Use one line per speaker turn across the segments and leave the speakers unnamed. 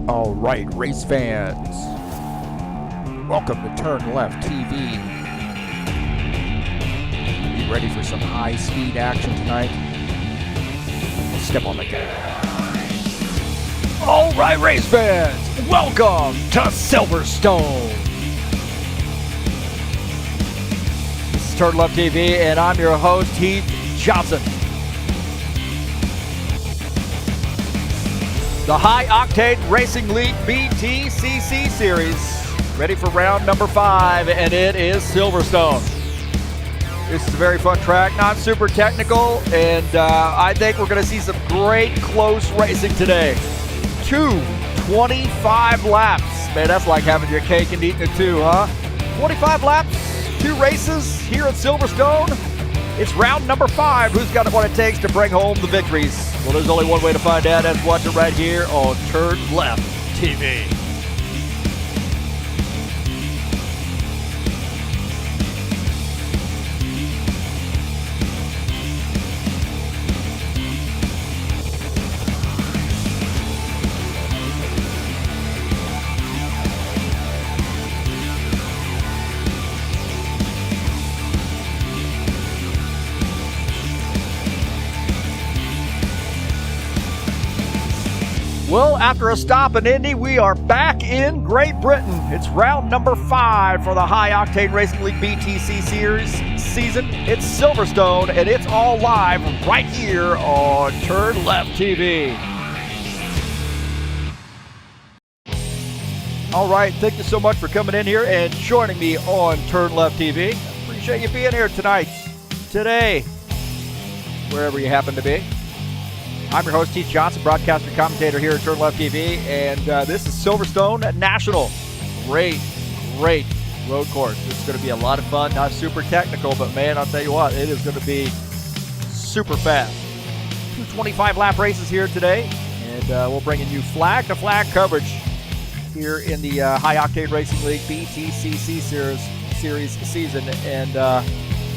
All right, race fans, welcome to TurnLeftTV. You ready for some high-speed action tonight? Step on the gas. All right, race fans, welcome to Silverstone. This is TurnLeftTV, and I'm your host, Heath Johnson. The High Octane Racing League BTCC Series, ready for round number 5, and it is Silverstone. This is a very fun track, not super technical, and I think we're going to see some great close racing today. 25 laps. Man, that's like having your cake and eating it too, huh? 25 laps, 2 races here at Silverstone. It's round number 5. Who's got what it takes to bring home the victories? Well, there's only one way to find out. That's watch it right here on TurnLeftTV. Well, after a stop in Indy, we are back in Great Britain. It's round number 5 for the High Octane Racing League BTC Series season. It's Silverstone, and it's all live right here on TurnLeftTV. All right, thank you so much for coming in here and joining me on TurnLeftTV. Appreciate you being here tonight, today, wherever you happen to be. I'm your host, Heath Johnson, broadcaster, commentator here at TurnLeftTV, and this is Silverstone National. Great road course. It's going to be a lot of fun, not super technical, but man, I'll tell you what, it is going to be super fast. 2 25-lap races here today, and we're bringing you flag-to-flag coverage here in the High Octane Racing League BTCC Series season, and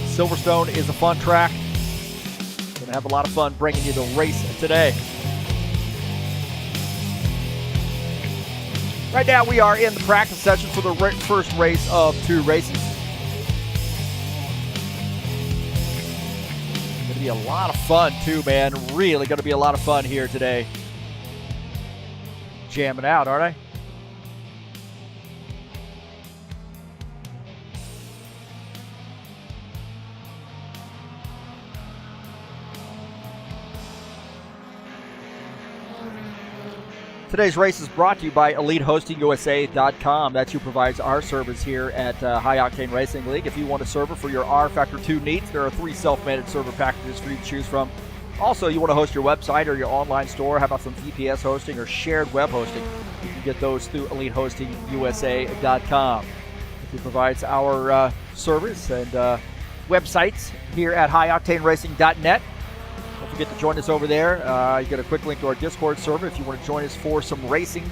Silverstone is a fun track. Gonna have a lot of fun bringing you the race today. Right now we are in the practice session for the first race of 2 races. Gonna be a lot of fun too, man. Really gonna be a lot of fun here today. Jamming out, aren't I? Today's race is brought to you by EliteHostingUSA.com. That's who provides our service here at High Octane Racing League. If you want a server for your rFactor 2 needs, there are 3 self-managed server packages for you to choose from. Also, you want to host your website or your online store, how about some VPS hosting or shared web hosting? You can get those through EliteHostingUSA.com. He provides our service and websites here at highoctaneracing.net. Don't forget to join us over there. You get a quick link to our Discord server if you want to join us for some racing.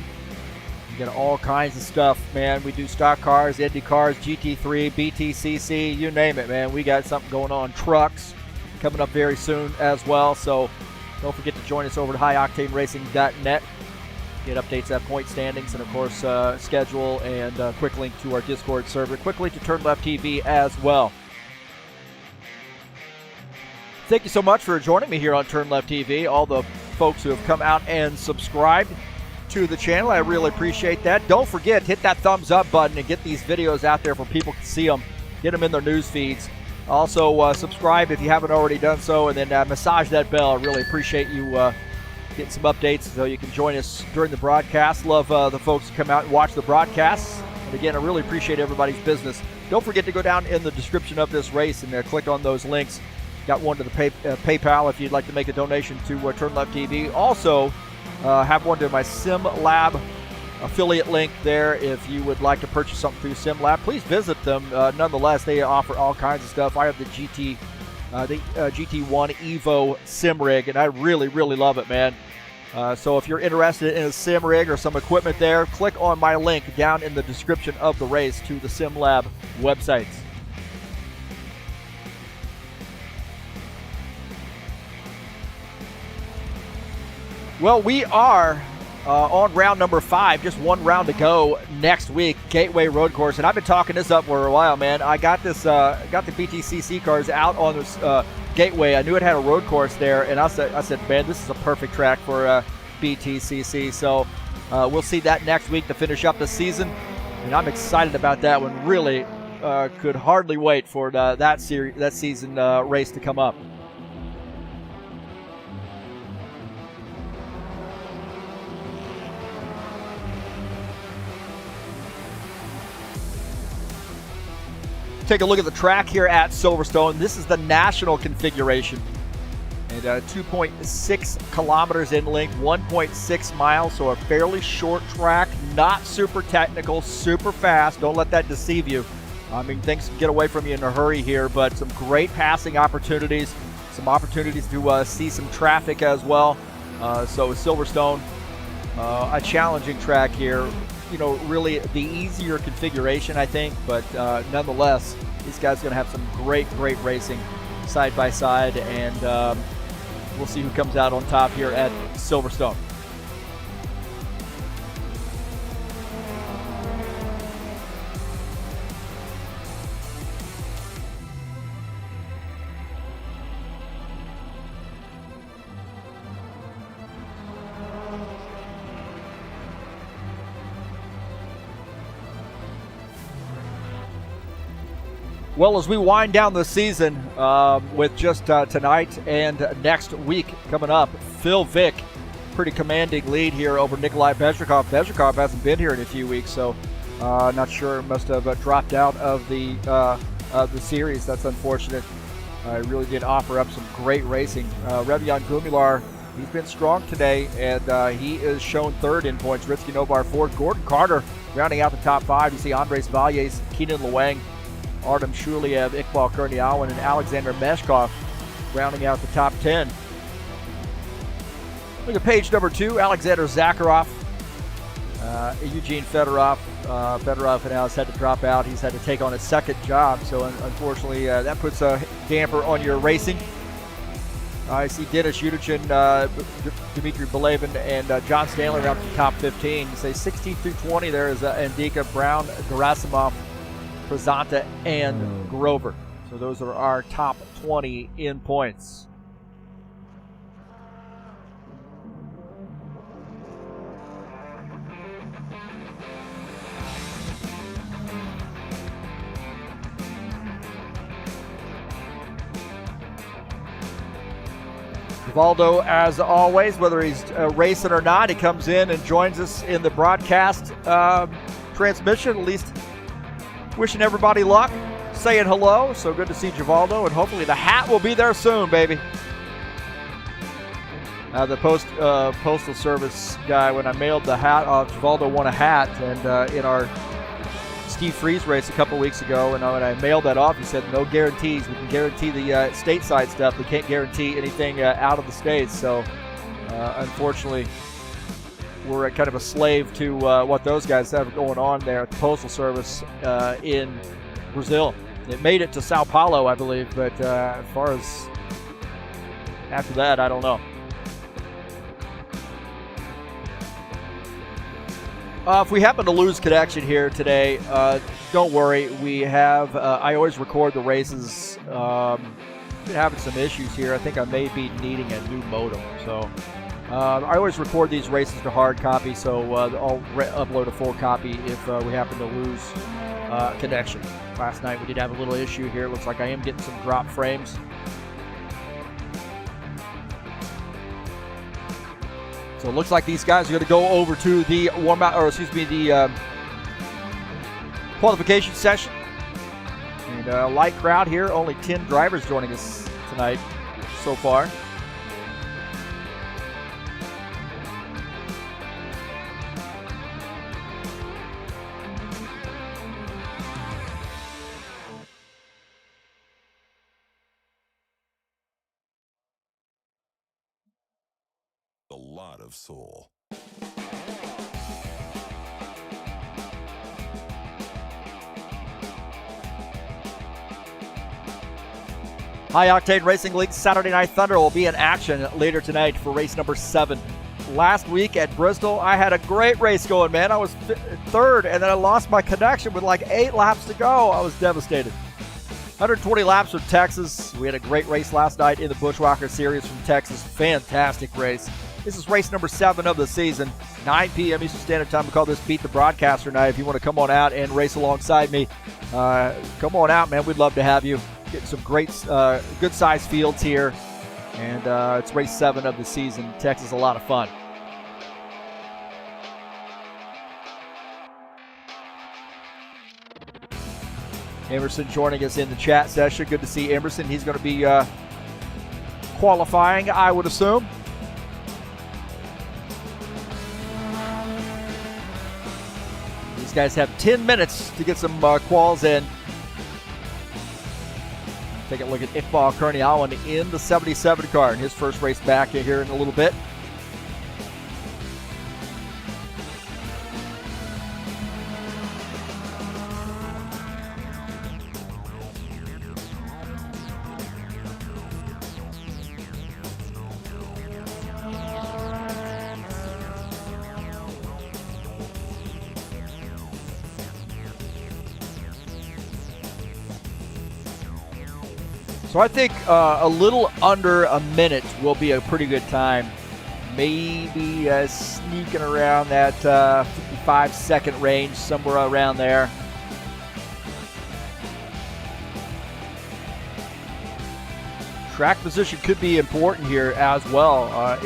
You get all kinds of stuff, man. We do stock cars, Indy cars, GT3, BTCC, you name it, man. We got something going on. Trucks coming up very soon as well. So don't forget to join us over at highoctaneracing.net. Get updates at point standings and, of course, schedule and quick link to our Discord server. Quick link to TurnLeftTV as well. Thank you so much for joining me here on TurnLeftTV. All the folks who have come out and subscribed to the channel, I really appreciate that. Don't forget, hit that thumbs up button and get these videos out there for people to see them. Get them in their news feeds. Also, subscribe if you haven't already done so, and then massage that bell. I really appreciate you getting some updates so you can join us during the broadcast. Love the folks who come out and watch the broadcasts. And again, I really appreciate everybody's business. Don't forget to go down in the description of this race and click on those links. Got one to the PayPal if you'd like to make a donation to TurnLeftTV. Also, have one to my SimLab affiliate link there. If you would like to purchase something through SimLab, please visit them. Nonetheless, they offer all kinds of stuff. I have the GT1 Evo sim rig, and I really love it, man. So if you're interested in a sim rig or some equipment there, click on my link down in the description of the race to the SimLab websites. Well, we are on round number 5. Just one round to go next week. Gateway Road Course, and I've been talking this up for a while, man. I got this, got the BTCC cars out on this Gateway. I knew it had a road course there, and I said, man, this is a perfect track for BTCC. So we'll see that next week to finish up the season, and I'm excited about that one. Really, could hardly wait for that season race to come up. Take a look at the track here at Silverstone. This is the national configuration. And 2.6 kilometers in length, 1.6 miles, so a fairly short track, not super technical, super fast. Don't let that deceive you. I mean, things can get away from you in a hurry here, but some great passing opportunities, some opportunities to see some traffic as well. So Silverstone, a challenging track here. You know, really the easier configuration, I think, but nonetheless, these guys are going to have some great racing side by side, and we'll see who comes out on top here at Silverstone. Well, as we wind down the season with just tonight and next week coming up, Phil Vick, pretty commanding lead here over Nikolai Bezhikov. Bezhikov hasn't been here in a few weeks, so not sure, must have dropped out of the series. That's unfortunate. Really did offer up some great racing. Revian Gumilar, he's been strong today, and he is shown third in points. Ritsky Nobar fourth. Gordon Carter rounding out the top 5. You see Andres Valles, Keenan Luang, Artem Shuliev, Iqbal Kurniawan, and Alexander Meshkov rounding out the top 10. Look at page number 2, Alexander Zakharov, Eugene Fedorov. Fedorov now has had to drop out. He's had to take on his second job, so unfortunately that puts a damper on your racing. I see Denis Yudichin, Dmitry Belevin, and John Stanley around the top 15. You say 16 through 20 there is Andika, Brown, Gerasimov, Prezanta, and Grover. So those are our top 20 in points. Givaldo, as always, whether he's racing or not, he comes in and joins us in the broadcast transmission, at least wishing everybody luck, saying hello. So good to see Givaldo, and hopefully the hat will be there soon, baby. The postal service guy, when I mailed the hat off, Givaldo won a hat, and in our Steve Freeze race a couple weeks ago, and when I mailed that off, he said no guarantees. We can guarantee the stateside stuff. We can't guarantee anything out of the States. So unfortunately, we're kind of a slave to what those guys have going on there at the Postal Service in Brazil. It made it to Sao Paulo, I believe, but as far as after that, I don't know. If we happen to lose connection here today, don't worry. We have, I always record the races. Been having some issues here. I think I may be needing a new modem. So I always record these races to hard copy, so I'll upload a full copy if we happen to lose connection. Last night we did have a little issue here. It looks like I am getting some drop frames. So it looks like these guys are going to go over to the the qualification session. And a light crowd here, only 10 drivers joining us tonight so far.
A lot of soul. High Octane Racing League Saturday Night Thunder will be in action later tonight for race number 7.
last week at Bristol. I had a great race going, man. I was third, and then I lost my connection with like 8 laps to go. I was devastated. 120 laps from Texas. We had a great race last night in the Bushwhacker Series from Texas. Fantastic race. This is race number 7 of the season. 9 p.m. Eastern Standard Time. We call this Beat the Broadcaster Night. If you want to come on out and race alongside me, come on out, man. We'd love to have you. Get some great, good-sized fields here. And it's race 7 of the season. Texas, a lot of fun. Emerson joining us in the chat session. Good to see Emerson. He's going to be qualifying, I would assume. These guys have 10 minutes to get some quals in. Take a look at Iqbal Kurniawan in the 77 car in his first race back here in a little bit. So I think a little under a minute will be a pretty good time. Maybe sneaking around that 55-second range, somewhere around there. Track position could be important here as well.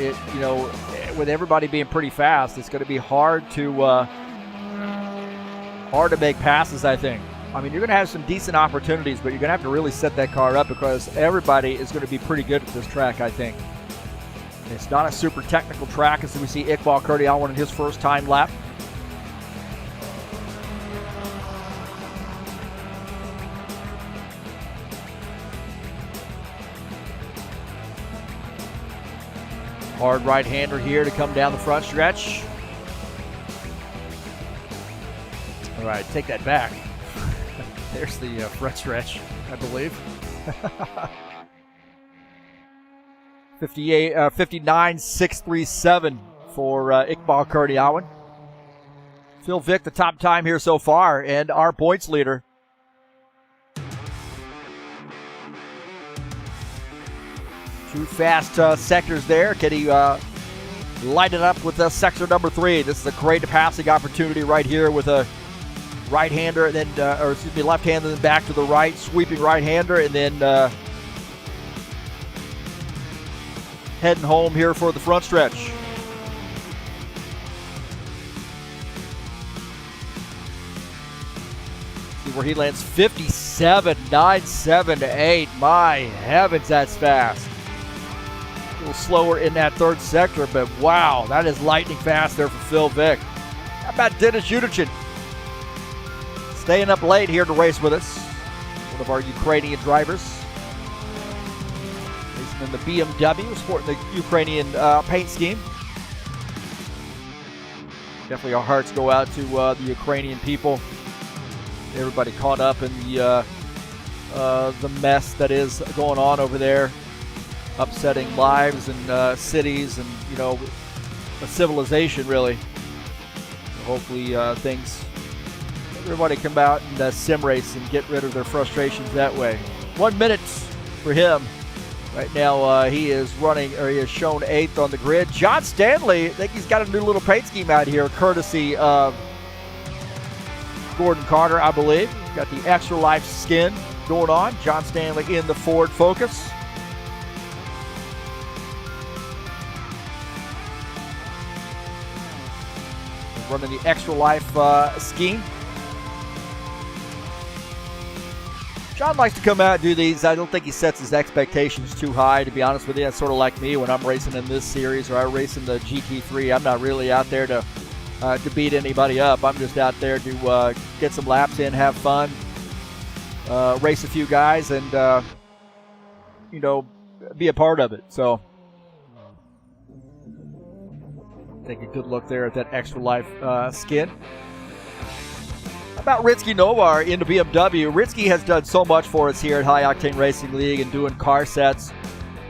With everybody being pretty fast, it's going to be hard to make passes, I think. I mean, you're going to have some decent opportunities, but you're going to have to really set that car up because everybody is going to be pretty good at this track, I think. It's not a super technical track, as we see Iqbal Kurniawan in his first time lap. Hard right-hander here to come down the front stretch. All right, take that back. There's the front stretch, I believe. 59.637 for Iqbal Kurniawan. Phil Vick, the top time here so far, and our points leader. Two fast sectors there. Can he light it up with sector number 3? This is a great passing opportunity right here with a right-hander, and then, left-hander, then back to the right, sweeping right-hander, and then heading home here for the front stretch. See where he lands, 57.978. My heavens, that's fast. A little slower in that third sector, but wow, that is lightning fast there for Phil Vick. How about Dennis Yudichin? Staying up late here to race with us. One of our Ukrainian drivers. Racing in the BMW, sporting the Ukrainian paint scheme. Definitely our hearts go out to the Ukrainian people. Everybody caught up in the mess that is going on over there. Upsetting lives and cities and, a civilization, really. Hopefully everybody come out and sim race and get rid of their frustrations that way. 1 minute for him. Right now he is shown 8th on the grid. John Stanley, I think he's got a new little paint scheme out here, courtesy of Gordon Carter, I believe. Got the Extra Life skin going on. John Stanley in the Ford Focus. Running the Extra Life scheme. John likes to come out and do these. I don't think he sets his expectations too high, to be honest with you. That's sort of like me when I'm racing in this series or I race in the GT3. I'm not really out there to beat anybody up. I'm just out there to get some laps in, have fun, race a few guys, and be a part of it. So take a good look there at that Extra Life skin. About Ritsky Novar into BMW. Ritsky has done so much for us here at High Octane Racing League and doing car sets.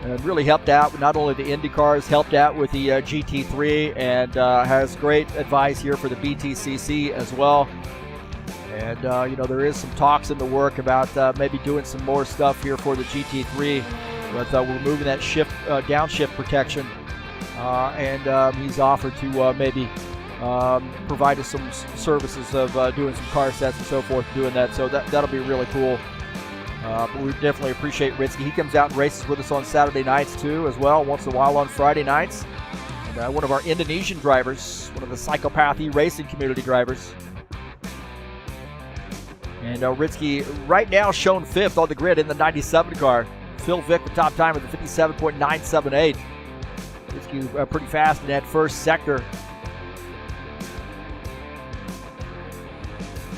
and really helped out with not only the Indy cars, helped out with the GT3, and has great advice here for the BTCC as well. And you know, there is some talks in the work about maybe doing some more stuff here for the GT3 with removing that shift downshift protection, and he's offered to maybe provide us some services of doing some car sets and so forth, doing that. So that'll be really cool. But we definitely appreciate Ritsky. He comes out and races with us on Saturday nights too, as well, once in a while on Friday nights. And one of our Indonesian drivers, one of the Psychopath racing community drivers. And Ritsky right now shown 5th on the grid in the 97 car. Phil Vick, the top time, with the 57.978. Ritsky pretty fast in that first sector.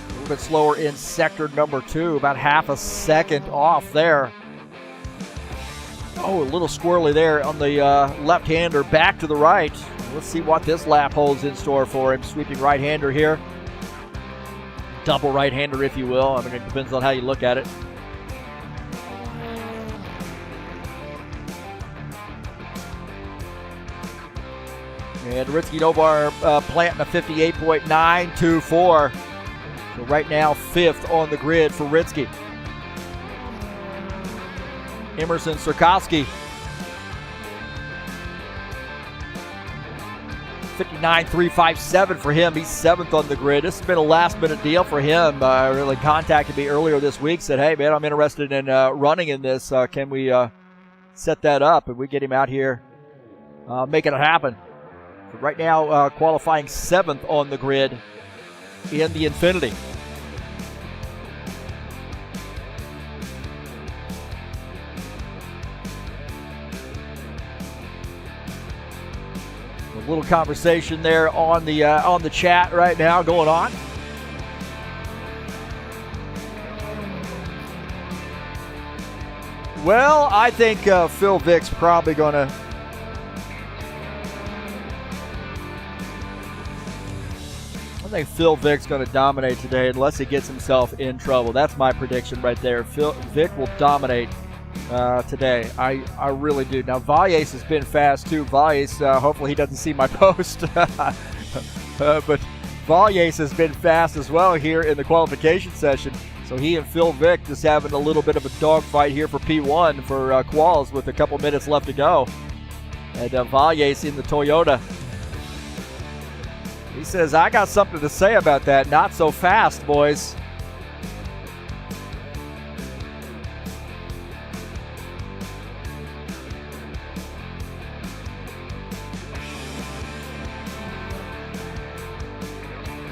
A little bit slower in sector number 2, about half a second off there. Oh, a little squirrely there on the left-hander, back to the right. Let's see what this lap holds in store for him. Sweeping right-hander here. Double right-hander, if you will. I mean, it depends on how you look at it. And Ritsky Novar planting a 58.924. So right now, 5th on the grid for Ritsky. Emerson Sirkowski, 59.357 for him. He's 7th on the grid. This has been a last-minute deal for him. Really contacted me earlier this week, said, hey, man, I'm interested in running in this. Can we set that up? And we get him out here making it happen. But right now, qualifying 7th on the grid in the Infinity. A little conversation there on the chat right now going on. Well, I think Phil Vick's probably going to dominate today unless he gets himself in trouble. That's my prediction right there. Vick will dominate today. I really do. Now, Valles has been fast too. Valles, hopefully he doesn't see my post. But Valles has been fast as well here in the qualification session. So he and Phil Vick just having a little bit of a dogfight here for P1 for quals with a couple minutes left to go. And Valles in the Toyota. He says, I got something to say about that. Not so fast, boys.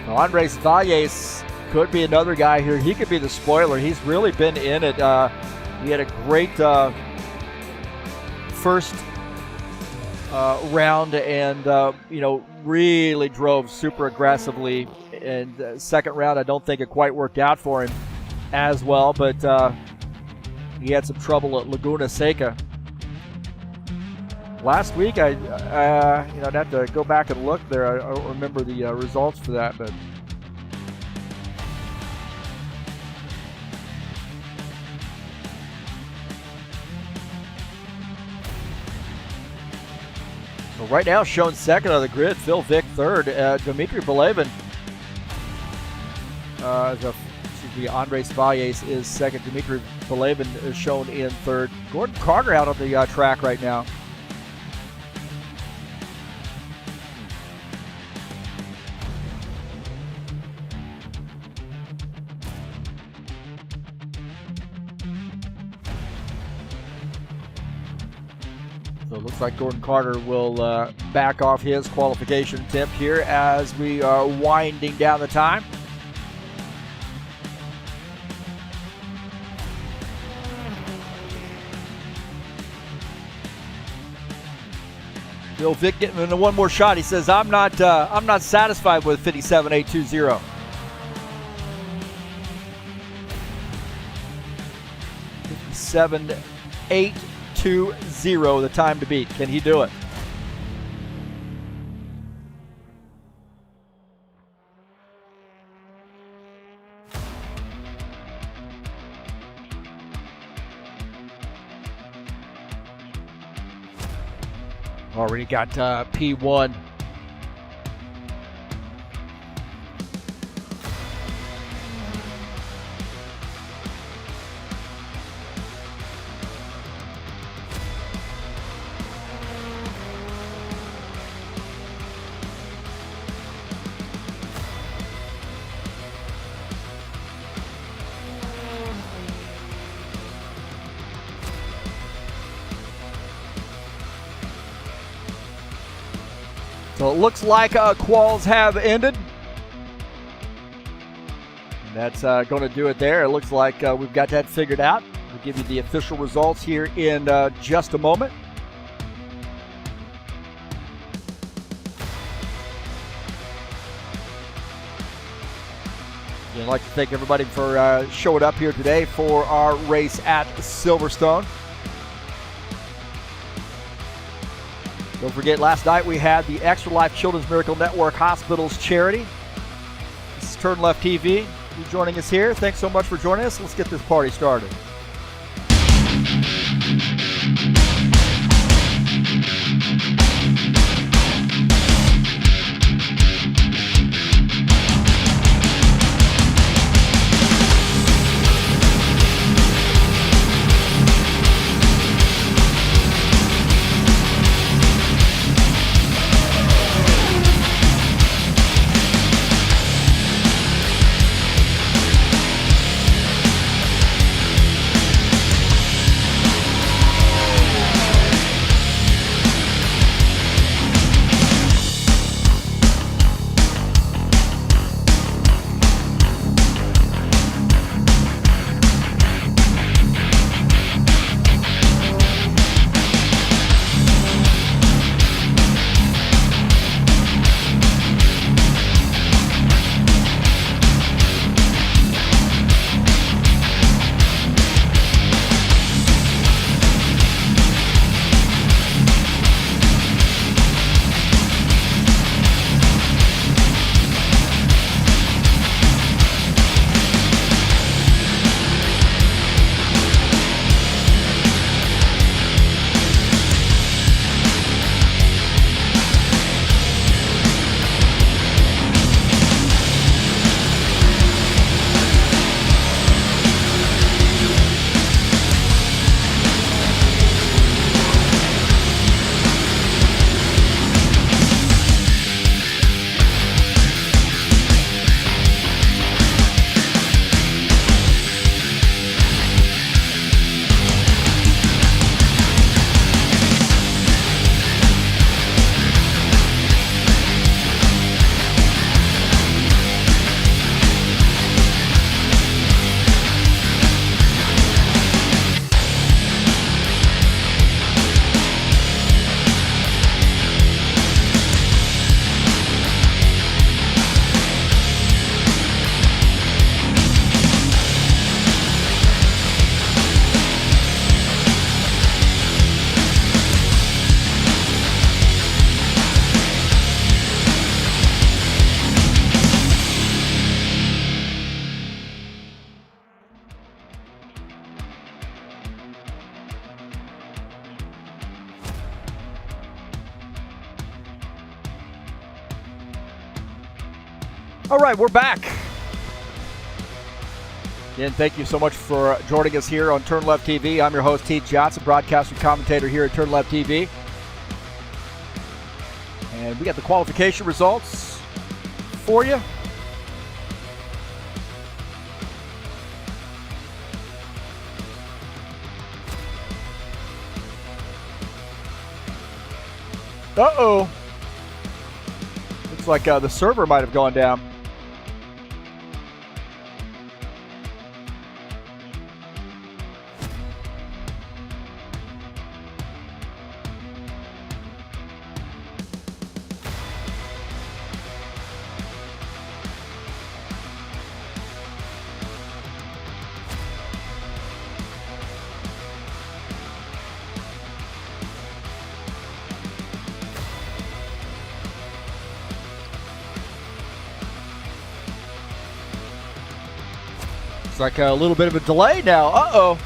Now, Andres Valles could be another guy here. He could be the spoiler. He's really been in it. He had a great first round and, you know, really drove super aggressively. And second round, I don't think it quite worked out for him as well, but he had some trouble at Laguna Seca. Last week, I'd have to go back and look there. I don't remember the results for that, but so right now, shown 2nd on the grid. Phil Vick 3rd. Dmitry Belevin, Andres Valles is 2nd. Dmitry Belevin is shown in 3rd. Gordon Carter out on the track right now. So it looks like Gordon Carter will back off his qualification attempt here as we are winding down the time. Phil Vick getting into one more shot. He says, "I'm not satisfied with 57.820." 57.820, the time to beat. Can he do it? Already got P1. So it looks like quals have ended. And that's going to do it there. It looks like we've got that figured out. We'll give you the official results here in just a moment. And I'd like to thank everybody for showing up here today for our race at Silverstone. Don't forget, last night we had the Extra Life Children's Miracle Network Hospitals charity. This is TurnLeftTV. You joining us here. Thanks so much for joining us. Let's get this party started. All right, we're back. Again, thank you so much for joining us here on TurnLeftTV. I'm your host, Heath Johnson, broadcaster and commentator here at TurnLeftTV. And we got the qualification results for you. Uh-oh. Looks like the server might have gone down. It's like a little bit of a delay now. Uh-oh.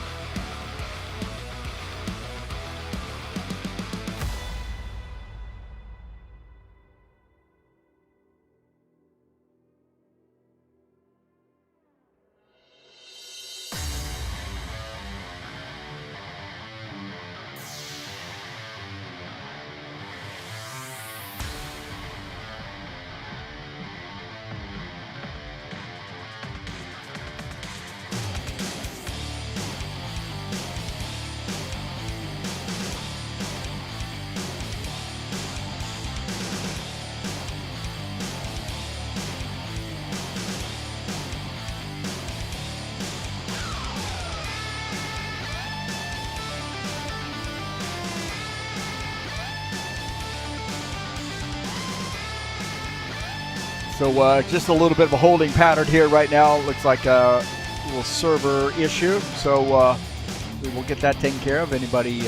So just a little bit of a holding pattern here right now. Looks like a little server issue. So we will get that taken care of. Anybody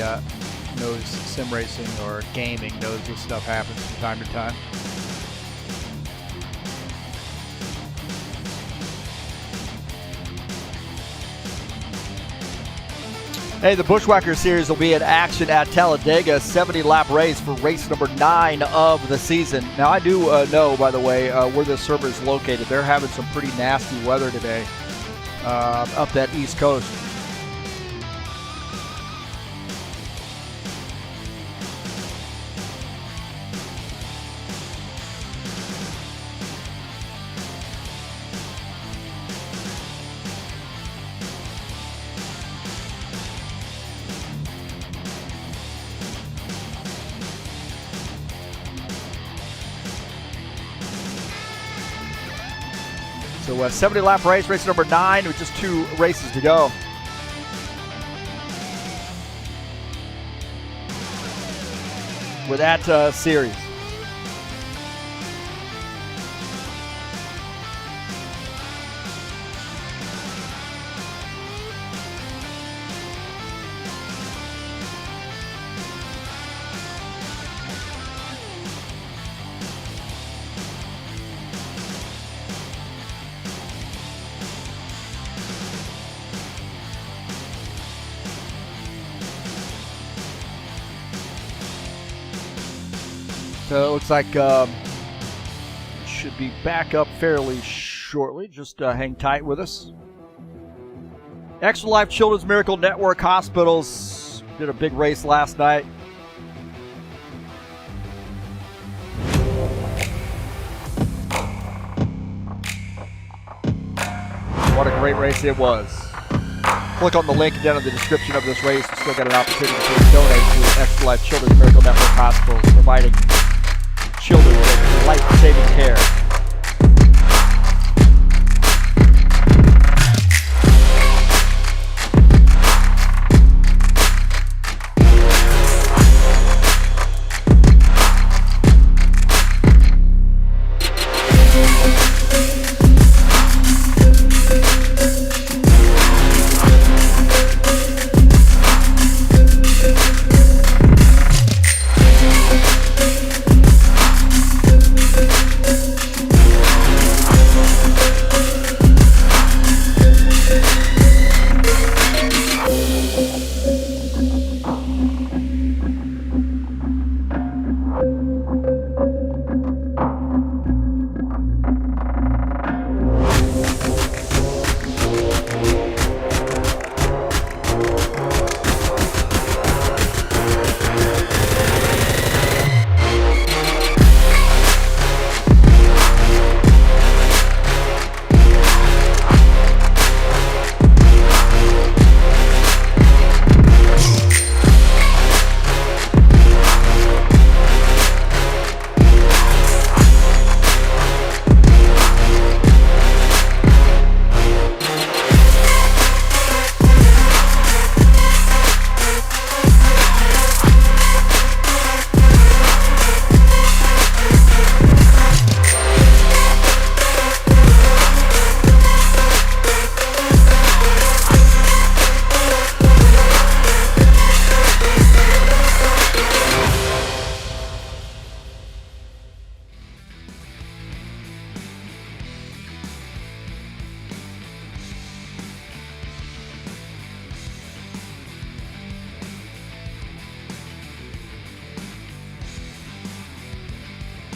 knows sim racing or gaming knows this stuff happens from time to time. Hey, the Bushwhacker Series will be in action at Talladega, 70-lap race for race number 9 of the season. Now, I do know, by the way, where this server is located. They're having some pretty nasty weather today up that East Coast. So 70-lap race, race number 9, with just 2 races to go. With that series. So it looks like should be back up fairly shortly. Just hang tight with us. Extra Life Children's Miracle Network Hospitals did a big race last night. What a great race it was. Click on the link down in the description of this race. You still got an opportunity to donate to Extra Life Children's Miracle Network Hospitals, providing children with life-saving care.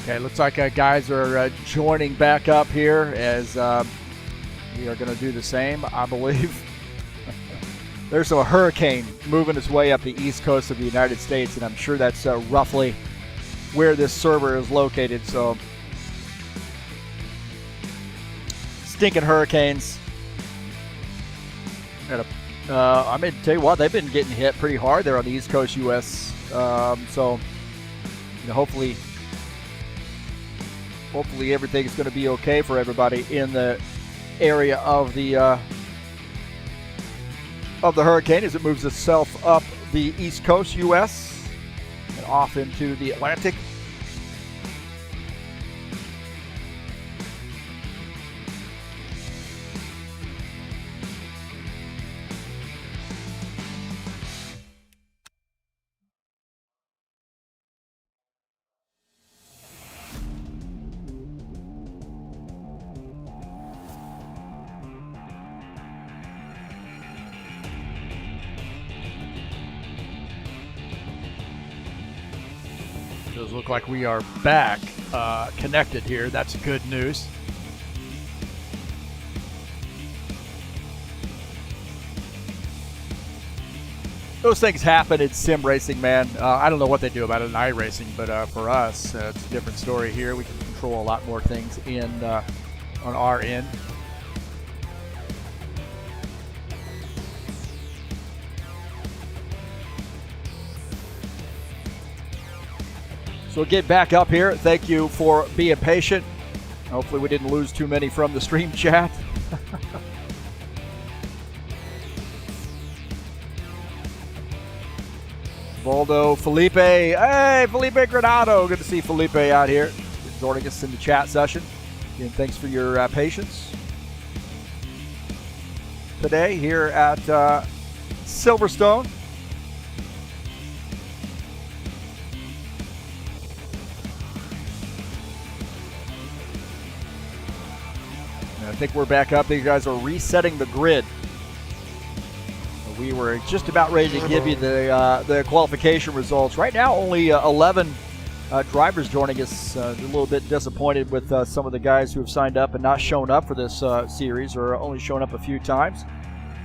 Okay, looks like guys are joining back up here as we are going to do the same, I believe. There's a hurricane moving its way up the east coast of the United States, and I'm sure that's roughly where this server is located. So, stinking hurricanes. I mean, tell you what, they've been getting hit pretty hard there on the East Coast U.S. So, you know, hopefully everything is going to be okay for everybody in the area of the hurricane as it moves itself up the East Coast U.S. and off into the Atlantic. Does look like we are back connected here. That's good news. Those things happen in sim racing, man. I don't know what they do about it in iRacing, but for us, it's a different story here. We can control a lot more things on our end. So we'll get back up here. Thank you for being patient. Hopefully we didn't lose too many from the stream chat. Baldo, Felipe. Hey, Felipe Granado. Good to see Felipe out here joining us in the chat session. Again, thanks for your patience today here at Silverstone. I think we're back up. These guys are resetting the grid. We were just about ready to give you the qualification results. Right now, only 11 drivers joining us. A little bit disappointed with some of the guys who have signed up and not shown up for this series, or only shown up a few times.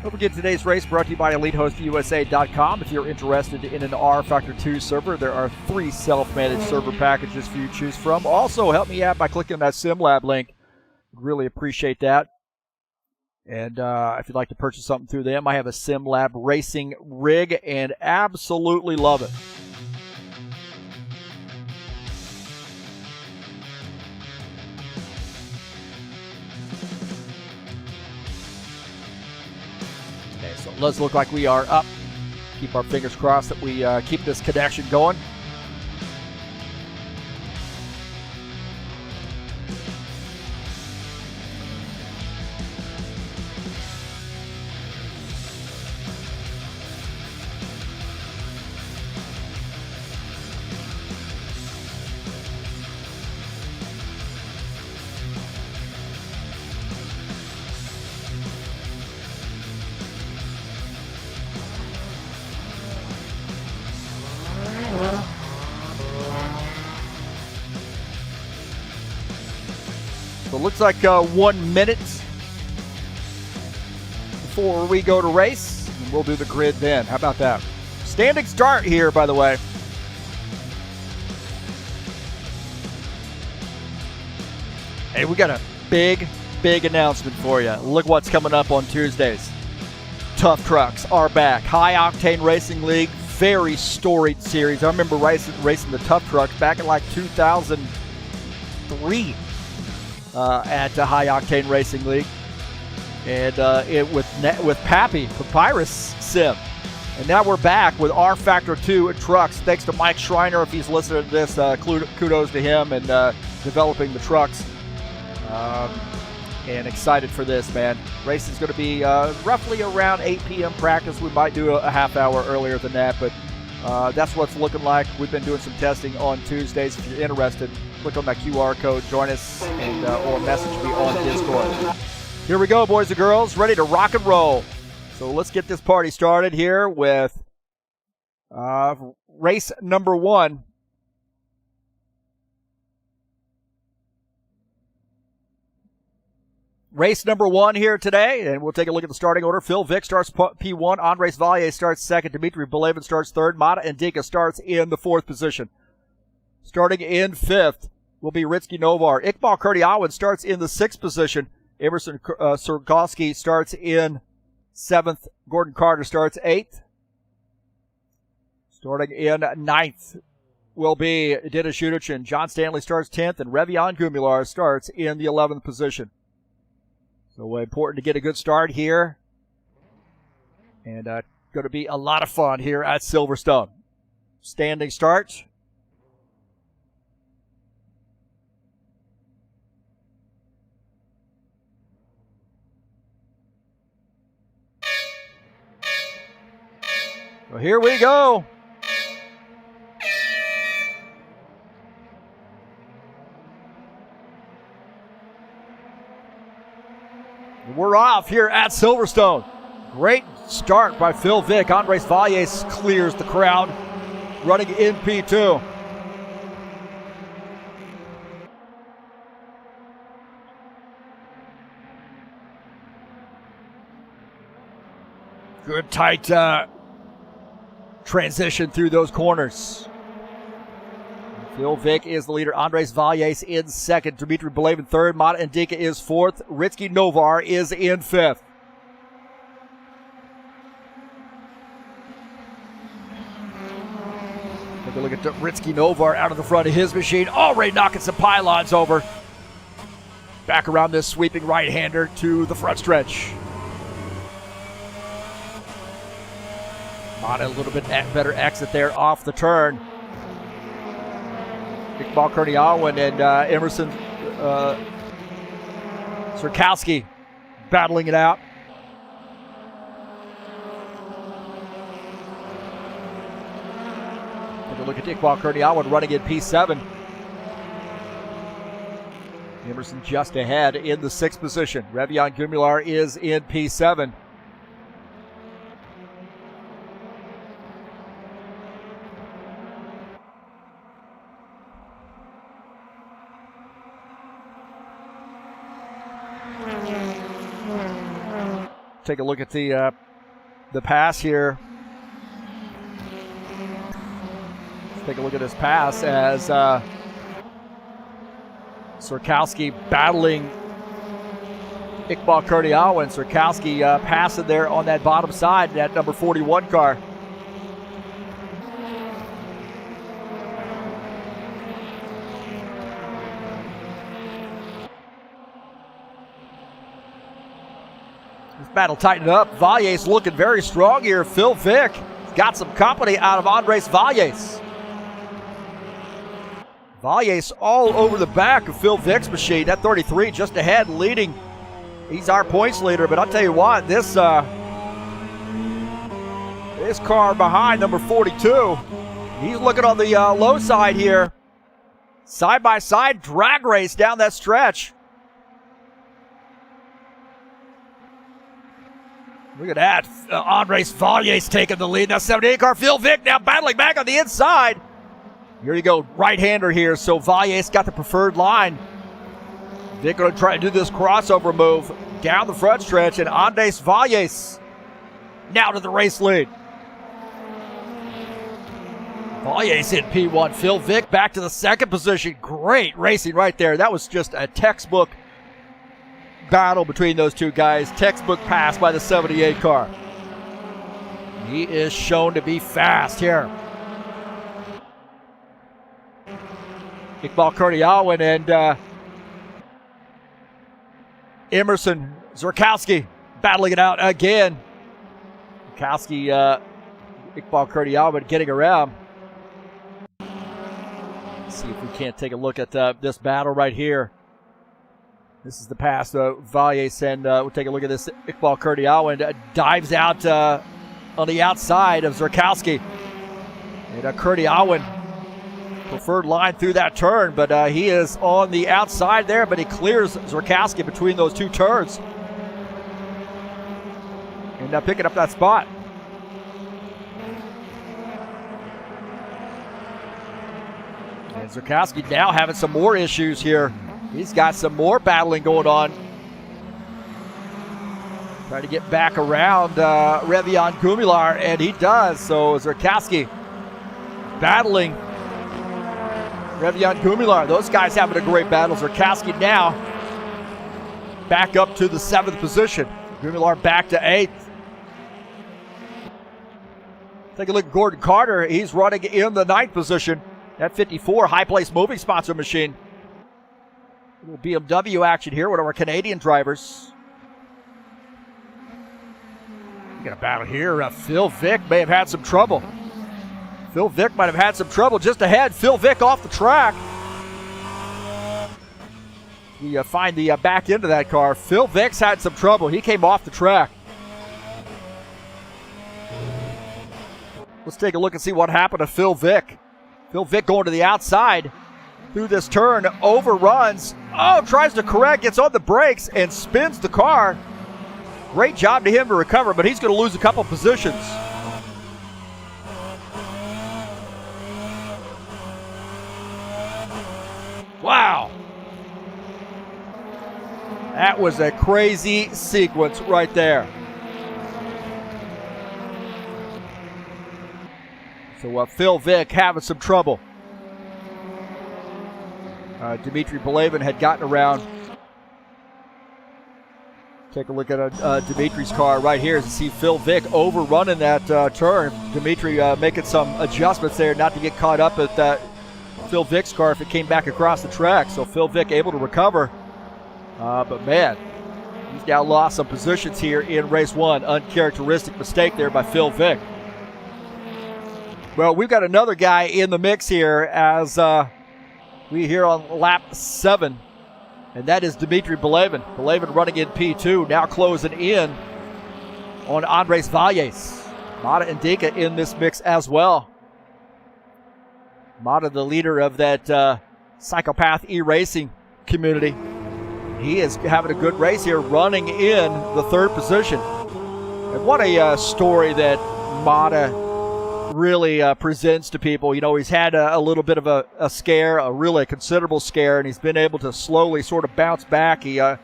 Don't forget today's race brought to you by EliteHostUSA.com. If you're interested in an rFactor 2 server, there are 3 self-managed server packages for you to choose from. Also, help me out by clicking on that SimLab link. Really appreciate that. And if you'd like to purchase something through them, I have a SimLab racing rig and absolutely love it. Okay, so it does look like we are up. Keep our fingers crossed that we keep this connection going. So it looks like 1 minute before we go to race, and we'll do the grid then. How about that? Standing start here, by the way. Hey, we got a big announcement for you. Look what's coming up on Tuesdays. Tough Trucks are back. High Octane Racing League, very storied series. I remember racing the Tough Trucks back in like 2003. At the High Octane Racing League, and it with Pappy Papyrus Sim, and now we're back with rFactor 2 trucks. Thanks to Mike Schreiner, if he's listening to this, kudos to him and developing the trucks. And excited for this, man. Racing's going to be roughly around 8 p.m. practice. We might do a half hour earlier than that, but that's what's looking like. We've been doing some testing on Tuesdays. If you're interested, click on that QR code, join us, and or message me on Discord. Here we go, boys and girls, ready to rock and roll. So let's get this party started here with race number 1. Race number 1 here today, and we'll take a look at the starting order. Phil Vick starts P1, Andres Valle starts 2nd, Dmitry Belevin starts 3rd, Mata Indica starts in the 4th position. Starting in 5th will be Ritsky Novar. Iqbal Kurdiawan starts in the 6th position. Emerson Surgowski starts in 7th. Gordon Carter starts 8th. Starting in 9th will be Dennis Shudichin. John Stanley starts 10th, and Revian Gumilar starts in the 11th position. So important to get a good start here. And going to be a lot of fun here at Silverstone. Standing start. Well, here we go. We're off here at Silverstone. Great start by Phil Vick. Andres Valle clears the crowd, running in P2. Good tight transition through those corners. Phil Vick is the leader. Andres Valles in second. Dmitry Belevin third. Mata Indica is fourth. Ritsky Novar is in fifth. Take a look at Ritsky Novar out of the front of his machine. Already knocking some pylons over. Back around this sweeping right-hander to the front stretch. Mata a little bit better exit there off the turn. Iqbal Kurniawan and Emerson Sirkowski battling it out. Take a look at Iqbal Kurniawan running in P7. Emerson just ahead in the sixth position. Revian Gumular is in P7. Take a look at the pass here. Let's take a look at this pass as Sirkowski battling Iqbal Kurniawan. Sirkowski passing there on that bottom side, that number 41 car. This battle tightened up. Valles looking very strong here. Phil Vick got some company out of Andres Valles. Valles all over the back of Phil Vick's machine. That 33 just ahead, leading. He's our points leader, but I'll tell you what, this car behind number 42, he's looking on the low side here. Side-by-side drag race down that stretch. Look at that. Andres Valles taking the lead. Now 78 car, Phil Vick now battling back on the inside. Here you go, right-hander here, so Valles got the preferred line. Vick going to try to do this crossover move down the front stretch, and Andres Valles now to the race lead. Valles in P1. Phil Vick back to the second position. Great racing right there. That was just a textbook battle between those two guys. Textbook pass by the 78 car. He is shown to be fast here. Iqbal Kurniawan and Emerson Sirkowski battling it out again. Sirkowski, Iqbal Kurniawan getting around. Let's see if we can't take a look at this battle right here. This is the pass. Valles and we'll take a look at this. Iqbal Kurniawan dives out on the outside of Sirkowski. And Kurniawan preferred line through that turn, but he is on the outside there, but he clears Sirkowski between those two turns. And picking up that spot. And Sirkowski now having some more issues here. He's got some more battling going on. Trying to get back around Revian Gumular, and he does. So Sirkowski battling Revian Gumular. Those guys having a great battle. Sirkowski now back up to the 7th position. Gumular back to 8th. Take a look at Gordon Carter. He's running in the 9th position. That 54 high place moving sponsor machine. A little BMW action here. One of our Canadian drivers. We got a battle here. Phil Vick may have had some trouble. Phil Vick might have had some trouble just ahead. Phil Vick off the track. We find the back end of that car. Phil Vick's had some trouble. He came off the track. Let's take a look and see what happened to Phil Vick. Phil Vick going to the outside through this turn, overruns. Oh, tries to correct, gets on the brakes and spins the car. Great job to him to recover, but he's going to lose a couple positions. Wow. That was a crazy sequence right there. So Phil Vick having some trouble. Dmitry Belevin had gotten around. Take a look at Dimitri's car right here as you see Phil Vick overrunning that turn. Dmitry making some adjustments there not to get caught up at that Phil Vick's car if it came back across the track. So Phil Vick able to recover. But man, he's now lost some positions here in race one. Uncharacteristic mistake there by Phil Vick. Well, we've got another guy in the mix here as we here on lap 7, and that is Dmitry Belevin. Belevin running in P2, now closing in on Andres Valles. Mata and Dinka in this mix as well. Mata, the leader of that psychopath e-racing community. He is having a good race here, running in the 3rd position. And what a story that Mata really presents to people. You know, he's had a little bit of a scare, a really considerable scare, and he's been able to slowly sort of bounce back. He and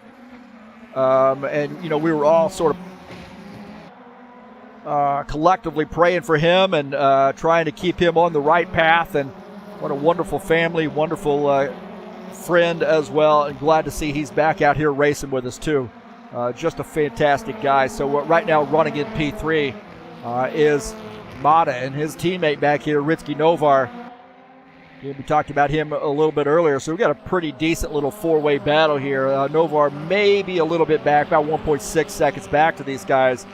you know, we were all sort of collectively praying for him and trying to keep him on the right path. And what a wonderful family, wonderful friend as well, and glad to see he's back out here racing with us too. Just a fantastic guy. So right now running in P3 is Mata and his teammate back here, Ritsky Novar. We talked about him a little bit earlier, so we've got a pretty decent little 4-way battle here. Novar maybe a little bit back, about 1.6 seconds back to these guys.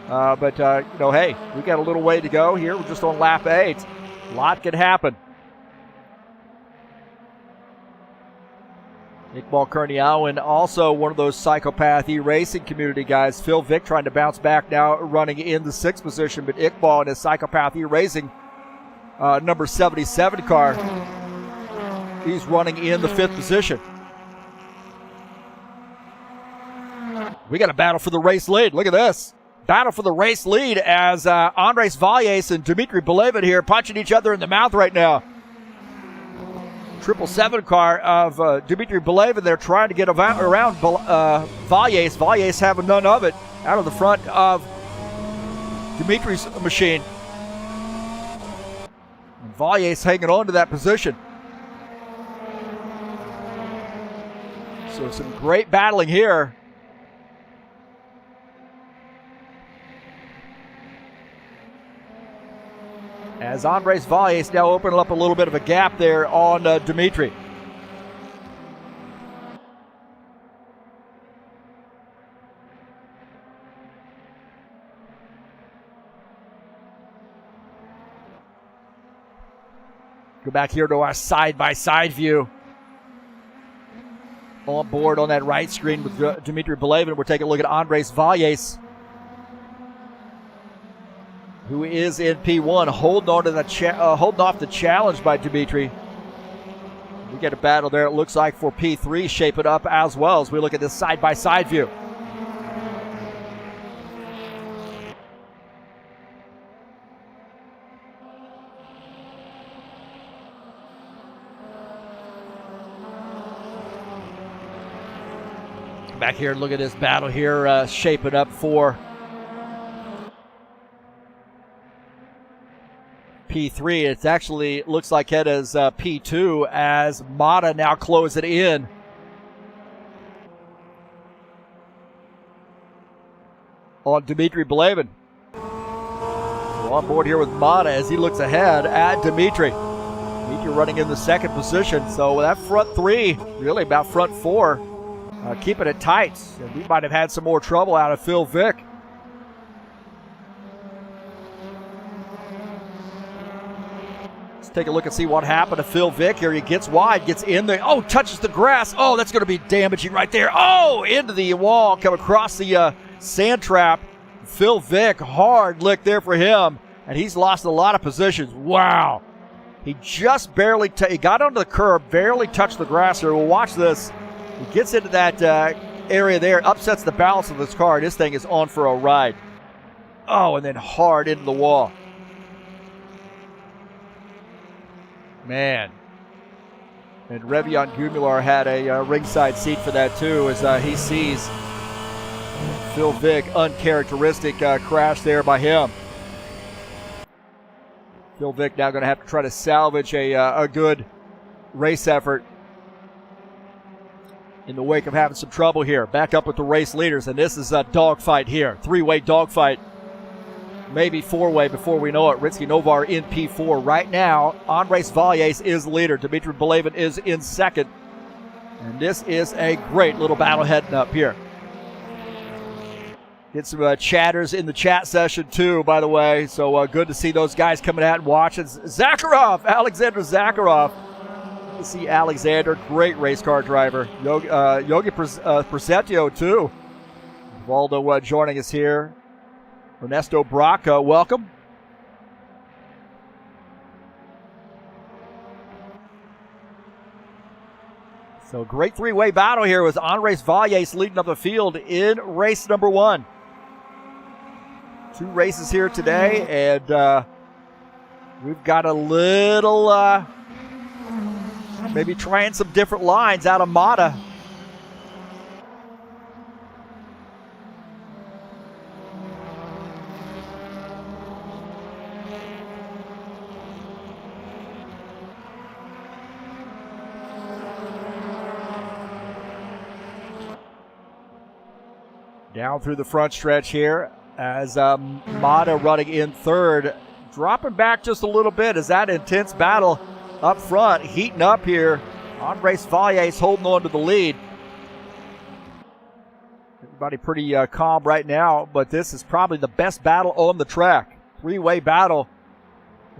But you know, hey, we've got a little way to go here. We're just on lap 8. A lot could happen. Iqbal Kurniawan, also one of those psychopath e-racing community guys. Phil Vick trying to bounce back now, running in the 6th position, but Iqbal in his psychopath e-racing number 77 car, he's running in the 5th position. We got a battle for the race lead. Look at this. Battle for the race lead as Andres Valles and Dmitry Belevin here punching each other in the mouth right now. 777 car of Dmitry Belevin. They're trying to get around Valles. Valles having none of it out of the front of Dimitri's machine. And Valles hanging on to that position. So some great battling here. As Andres Valles now opening up a little bit of a gap there on Dmitry. Go back here to our side-by-side view. On board on that right screen with Dmitry Belevin, we're taking a look at Andres Valles, who is in P1, holding on to holding off the challenge by Dmitry. We get a battle there, it looks like, for P3 shaping up as well as we look at this side-by-side view. Back here, look at this battle here shaping up for P3. It actually looks like it is P2 as Mata now close it in. On Dmitry Belevin. So on board here with Mata as he looks ahead at Dmitry. Dmitry running in the 2nd position. So that front 3, really about front 4, keeping it tight. And we might have had some more trouble out of Phil Vick. Take a look and see what happened to Phil Vick here. He gets wide, gets in there. Oh, touches the grass. Oh, that's going to be damaging right there. Oh, into the wall, come across the sand trap. Phil Vick, hard lick there for him, and he's lost a lot of positions. Wow. He just barely, he got onto the curb, barely touched the grass here. Well, watch this. He gets into that area there, upsets the balance of this car. This thing is on for a ride. Oh, and then hard into the wall. Man. And Revion Gumular had a ringside seat for that too, as he sees Phil Vick, uncharacteristic crash there by him. Phil Vick now going to have to try to salvage a good race effort in the wake of having some trouble here. Back up with the race leaders, and this is a dogfight here. Three-way dogfight. Maybe four-way before we know it. Ritsky Novar in P4. Right now, Andres Valles is leader. Dmitry Belevin is in second. And this is a great little battle heading up here. Get some chatters in the chat session too, by the way. So good to see those guys coming out and watching. Zakharov, Alexander Zakharov. Good to see Alexander, great race car driver. Yogi Presentio too. Valdo joining us here. Ernesto Braca, welcome. So great three-way battle here with Andres Valles leading up the field in race number 1. 2 races here today, and we've got a little, maybe trying some different lines out of Mata. Down through the front stretch here as Mata running in third. Dropping back just a little bit as that intense battle up front heating up here. Andres Valles holding on to the lead. Everybody pretty calm right now, but this is probably the best battle on the track. Three-way battle.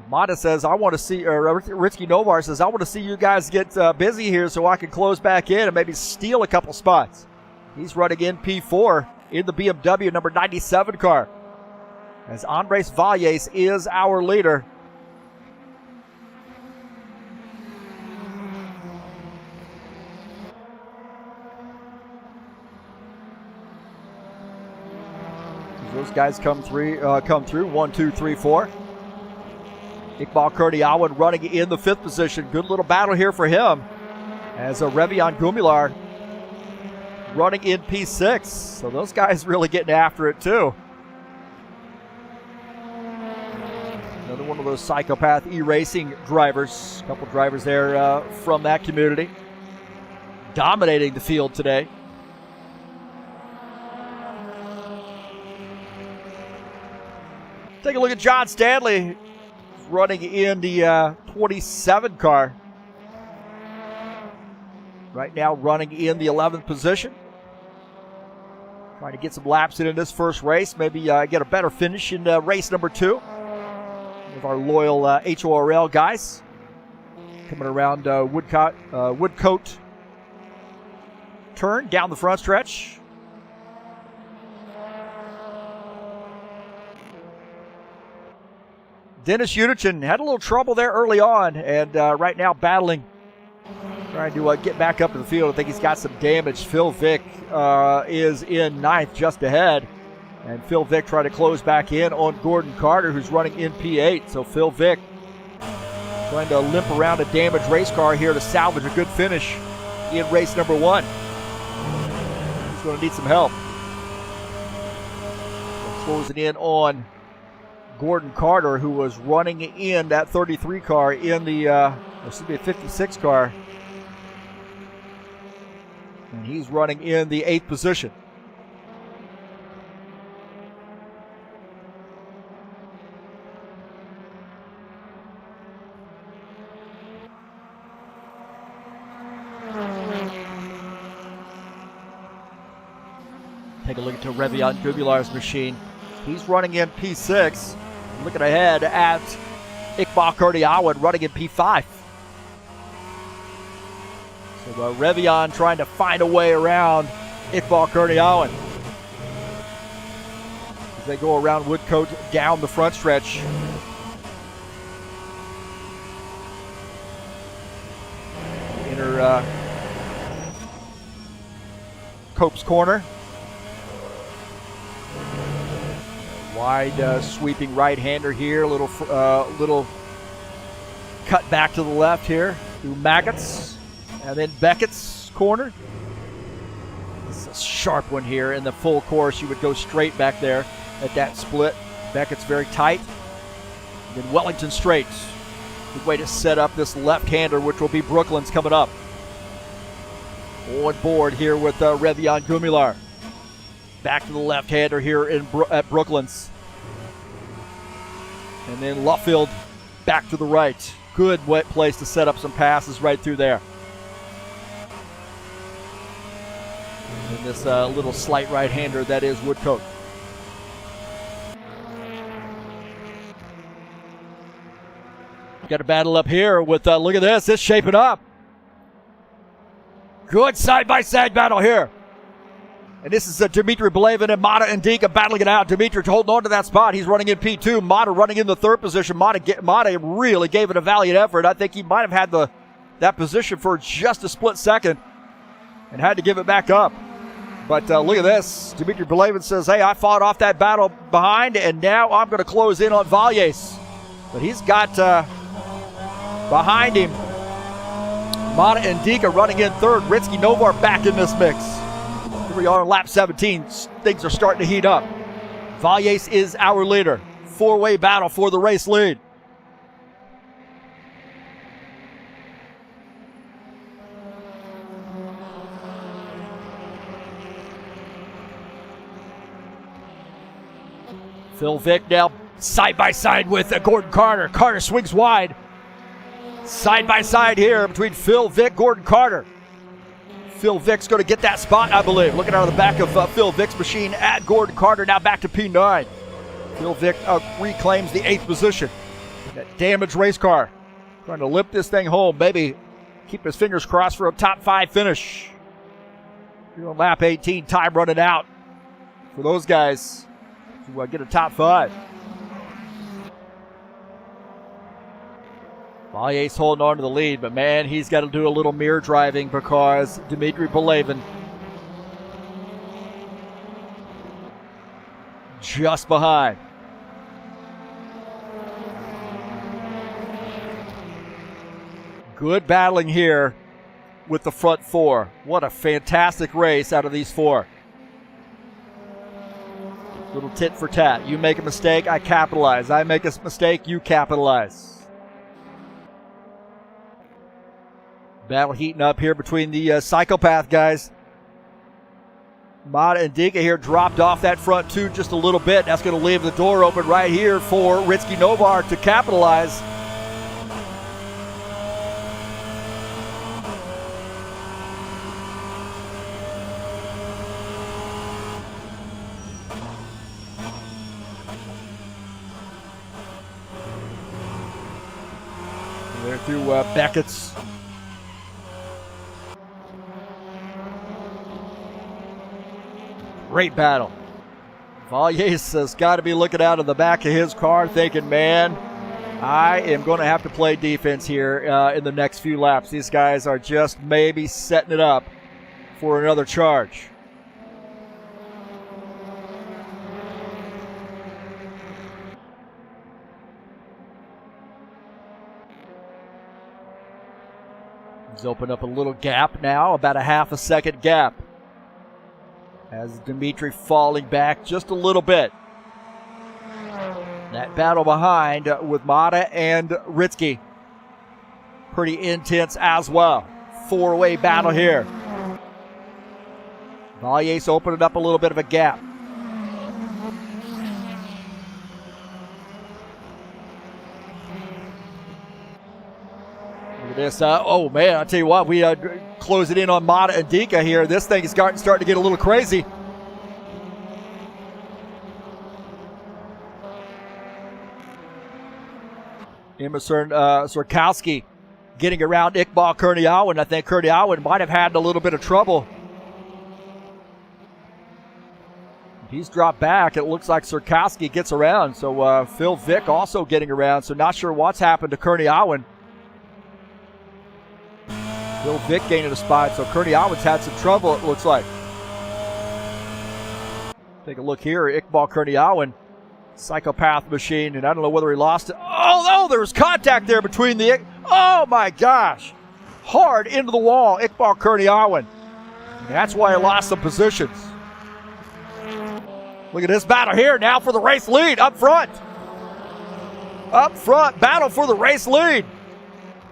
Mata says, I want to see, or Ritsky Novar says, I want to see you guys get busy here so I can close back in and maybe steal a couple spots. He's running in P4 in the BMW number 97 car, as Andres Valles is our leader. Those guys come through 1, 2, 3, 4. Iqbal Kurdiawan running in the 5th position. Good little battle here for him, as Revian Gumilar running in P6. So those guys really getting after it too. Another one of those psychopath e-racing drivers. A couple drivers there from that community. Dominating the field today. Take a look at John Stanley running in the 27 car. Right now running in the 11th position. Trying to get some laps in this first race. Maybe get a better finish in race number 2. One of our loyal HORL guys. Coming around Woodcote turn down the front stretch. Dennis Unichin had a little trouble there early on, and right now battling. Trying to get back up to the field. I think he's got some damage. Phil Vick is in 9th, just ahead. And Phil Vick trying to close back in on Gordon Carter, who's running in P8. So Phil Vick trying to limp around a damaged race car here to salvage a good finish in race number 1. He's going to need some help. So closing in on Gordon Carter, who was running in that 33 car in the 56 car. And he's running in the 8th position. Take a look at Revian Gubilar's machine. He's running in P6. Looking ahead at Iqbal Kurdiawan running in P5. So Revian trying to find a way around Iqbal Kurdiawan as they go around Woodcote down the front stretch. Enter Cope's corner. Wide sweeping right-hander here. Little cut back to the left here through Maggots. And then Beckett's corner. This is a sharp one here. In the full course, you would go straight back there at that split. Beckett's very tight. Then Wellington straight. Good way to set up this left-hander, which will be Brooklyn's coming up. On board here with Revion Gumilar. Back to the left-hander here at Brooklyn's. And then Luffield back to the right. Good wet place to set up some passes right through there. And this little slight right-hander, that is Woodcote. Got a battle up here with, look at this, it's shaping up. Good side-by-side battle here. And this is Dmitry Belevin and Mata Indika battling it out. Dmitry holding on to that spot. He's running in P2. Mata running in the third position. Mata really gave it a valiant effort. I think he might have had that position for just a split second and had to give it back up. But look at this. Dmitry Belevin says, hey, I fought off that battle behind, and now I'm going to close in on Valles. But he's got behind him Mata Indika running in third. Ritsky Novar back in this mix. Here we are on lap 17. Things are starting to heat up. Valles is our leader. Four-way battle for the race lead. Phil Vick now side by side with Gordon Carter. Carter swings wide. Side by side here between Phil Vick, Gordon Carter. Phil Vick's going to get that spot, I believe. Looking out of the back of Phil Vick's machine at Gordon Carter. Now back to P9. Phil Vick reclaims the 8th position. That damaged race car. Trying to limp this thing home. Maybe keep his fingers crossed for a top 5 finish. Here on lap 18, time running out for those guys to get a top 5. Valles holding on to the lead, but man, he's got to do a little mirror driving because Dmitry Belevin just behind. Good battling here with the front 4. What a fantastic race out of these 4. Little tit for tat. You make a mistake, I capitalize. I make a mistake, you capitalize. Battle heating up here between the psychopath guys. Mata and Dika here dropped off that front 2 just a little bit. That's going to leave the door open right here for Ritsky Novar to capitalize. They're through Beckett's. Great battle. Valles has got to be looking out of the back of his car thinking, man, I am going to have to play defense here in the next few laps. These guys are just maybe setting it up for another charge. He's opened up a little gap now, about a half a second gap. As Dmitry falling back just a little bit. That battle behind with Mata and Ritsky. Pretty intense as well. 4-way battle here. Valles opening up a little bit of a gap. Look at this. Oh, man, I'll tell you what. We close it in on Mata and Dika here. This thing is starting to get a little crazy. Emerson Surkowski getting around Iqbal Kurniawan. I think Kurniawan might have had a little bit of trouble. He's dropped back. It looks like Surkowski gets around. So Phil Vick also getting around. So not sure what's happened to Kurniawan. Phil Vick gaining a spot. So Kurniawan's had some trouble, it looks like. Take a look here. Iqbal Kurniawan. Psychopath machine, and I don't know whether he lost it. Oh, no, there was contact there between the... Oh, my gosh. Hard into the wall, Iqbal Kurniawan. That's why he lost some positions. Look at this battle here now for the race lead up front. Up front, battle for the race lead.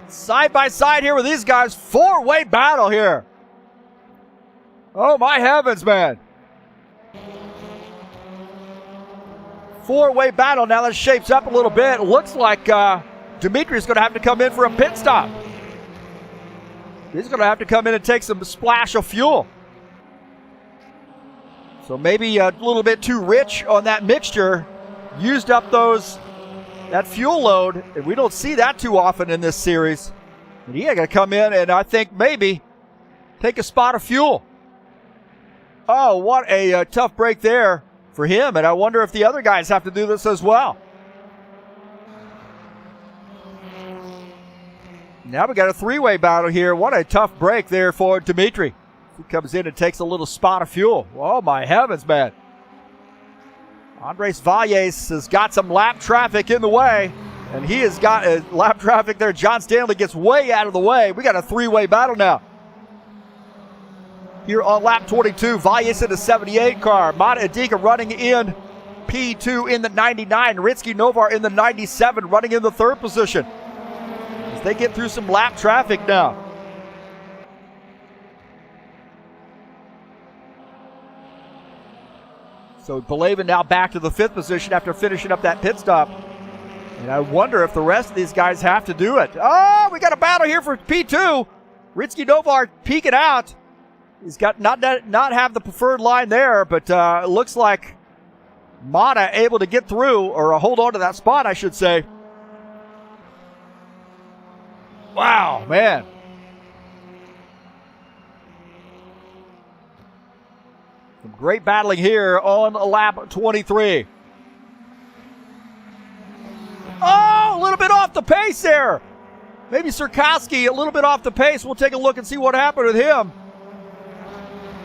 Side by side here with these guys. Four-way battle here. Oh, my heavens, man. Four-way battle. Now that shapes up a little bit. It looks like Dimitri's going to have to come in for a pit stop. He's going to have to come in and take some splash of fuel. So maybe a little bit too rich on that mixture. Used up that fuel load. And we don't see that too often in this series. And he ain't going to come in and I think maybe take a spot of fuel. Oh, what a tough break there for him. And I wonder if the other guys have to do this as well. Now we got a three-way battle here. What a tough break there for Dimitri. He comes in and takes a little spot of fuel. Oh, my heavens, man. Andres Valles has got some lap traffic in the way. And he has got lap traffic there. John Stanley gets way out of the way. We got a three-way battle now. Here on lap 22, Valles in the 78 car. Mata Adiga running in P2 in the 99. Ritsky Novar in the 97 running in the third position. As they get through some lap traffic now. So Belavin now back to the fifth position after finishing up that pit stop. And I wonder if the rest of these guys have to do it. Oh, we got a battle here for P2. Ritsky Novar peeking out. He's got not have the preferred line there, but it looks like Mata able to get through, or hold on to that spot, I should say. Wow, man. Some great battling here on lap 23. Oh, a little bit off the pace there. Maybe Sirkowski a little bit off the pace. We'll take a look and see what happened with him.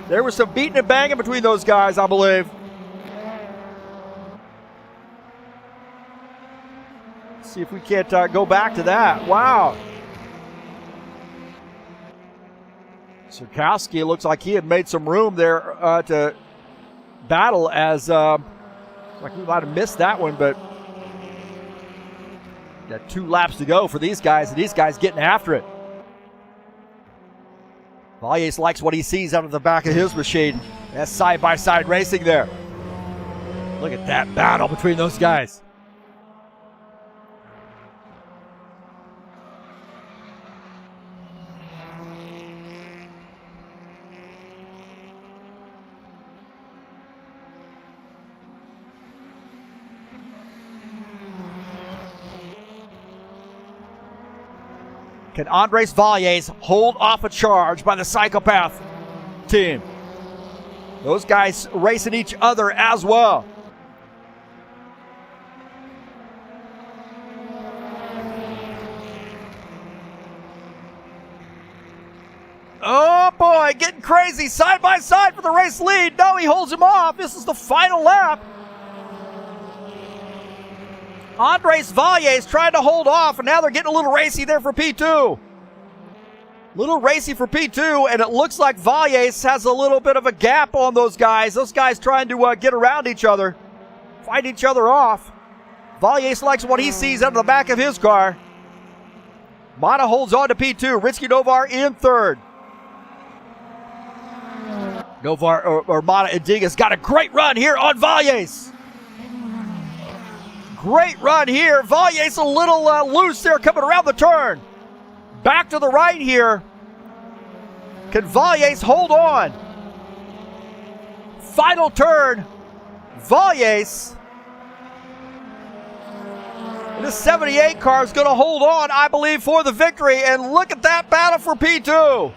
There was some beating and banging between those guys, I believe. See if we can't go back to that. Wow. Sirkowski looks like he had made some room there to battle as like we might have missed that one, but got 2 laps to go for these guys, and these guys getting after it. Valles likes what he sees out of the back of his machine. That's side-by-side racing there. Look at that battle between those guys. Can Andres Valles hold off a charge by the Psychopath team? Those guys racing each other as well. Oh boy, getting crazy side by side for the race lead. No, he holds him off. This is the final lap. Andres Valles trying to hold off, and now they're getting a little racy there for P2. Little racy for P2, and it looks like Valles has a little bit of a gap on those guys. Those guys trying to get around each other, fight each other off. Valles likes what he sees out of the back of his car. Mata holds on to P2. Ritsky Novar in third. Novar or Mata Adiga's got a great run here on Valles. Great run here. Valles a little loose there coming around the turn. Back to the right here. Can Valles hold on? Final turn. Valles in the 78 car is going to hold on, I believe, for the victory. And look at that battle for P2.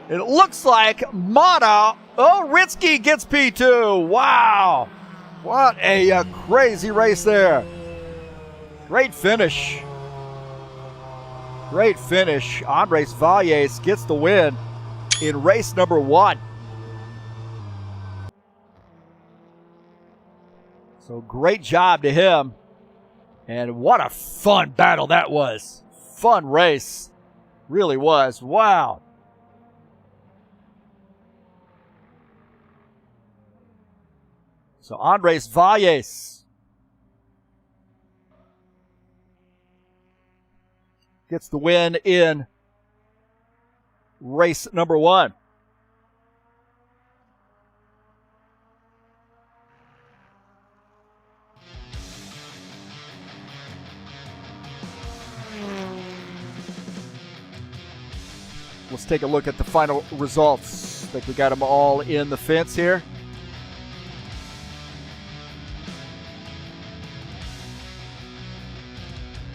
It looks like Mata. Oh, Ritsky gets P2. Wow. What a crazy race there. Great finish. Great finish. Andres Valles gets the win in race number 1. So great job to him. And what a fun battle that was. Fun race. Really was. Wow. So Andres Valles gets the win in race number 1. Let's take a look at the final results. I think we got them all in the fence here.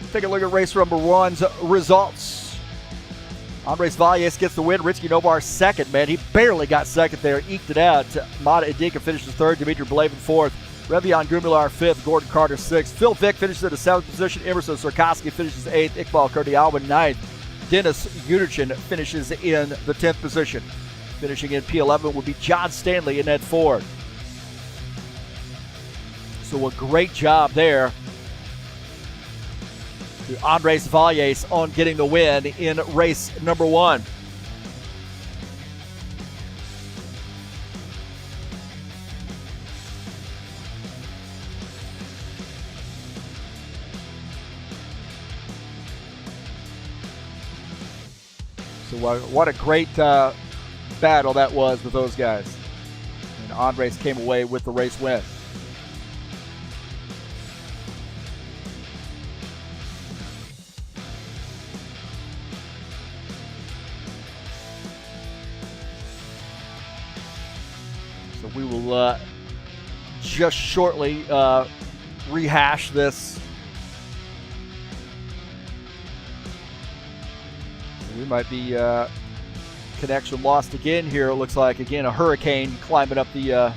Let's take a look at race number 1's results. Andres Valles gets the win. Ritsky Nobar second, man. He barely got second there. Eked it out. Mata Idika finishes third. Dimitri Belavin fourth. Revion Gumular fifth. Gordon Carter sixth. Phil Vick finishes in the 7th position. Emerson Sarkoski finishes 8th. Iqbal Kurdialwin 9th. Dennis Uderchin finishes in the 10th position. Finishing in P11 would be John Stanley and Ed Ford. So a great job there to Andres Valles on getting the win in race number 1. So what a great battle that was with those guys. And Andres came away with the race win. So we will just shortly rehash this. We might be connection lost again here. It looks like, again, a hurricane climbing up the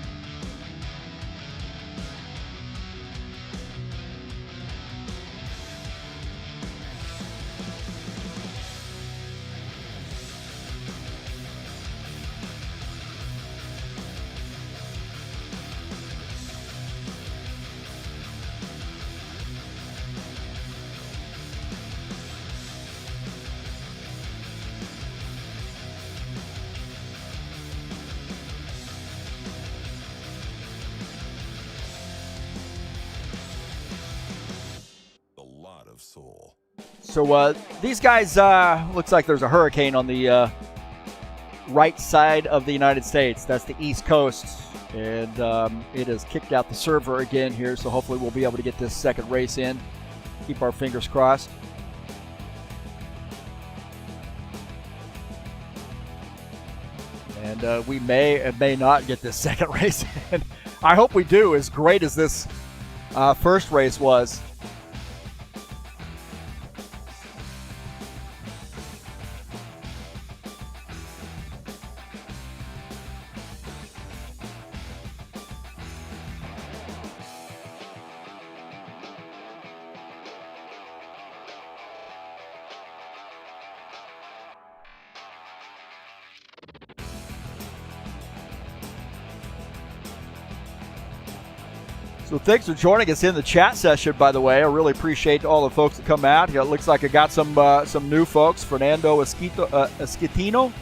soul.
So these guys, looks like there's a hurricane on the right side of the United States. That's the East Coast. And it has kicked out the server again here, so hopefully we'll be able to get this second race in. Keep our fingers crossed. And we may and may not get this second race in. I hope we do, as great as this first race was. So thanks for joining us in the chat session, by the way. I really appreciate all the folks that come out. It looks like I got some new folks. Fernando Esquitino,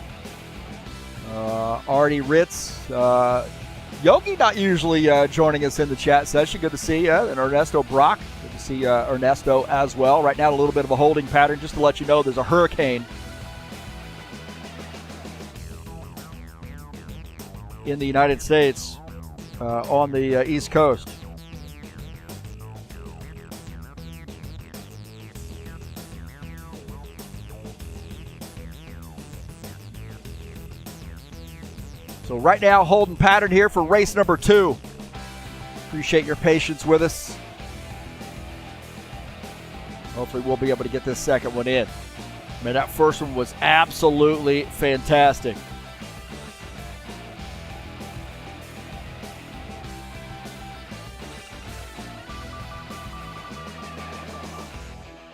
Artie Ritz, Yogi not usually joining us in the chat session. Good to see you. And Ernesto Brock. Good to see Ernesto as well. Right now a little bit of a holding pattern. Just to let you know, there's a hurricane in the United States on the East Coast. So right now, holding pattern here for race number 2. Appreciate your patience with us. Hopefully we'll be able to get this second one in. I mean, that first one was absolutely fantastic.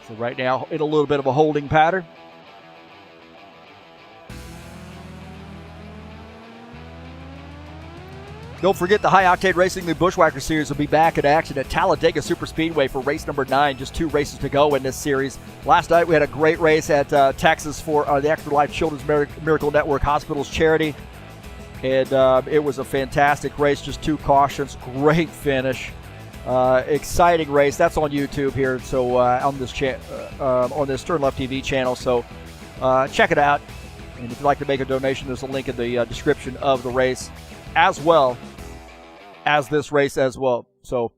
So right now, in a little bit of a holding pattern. Don't forget the High Octane Racing the Bushwhacker Series will be back in action at Talladega Superspeedway for race number 9. Just 2 races to go in this series. Last night we had a great race at Texas for the Extra Life Children's Miracle Network Hospitals charity. And it was a fantastic race, just 2 cautions, great finish. Exciting race. That's on YouTube here. So on this TurnLeftTV channel. So check it out. And if you'd like to make a donation, there's a link in the description of the race, as well as this race as well. So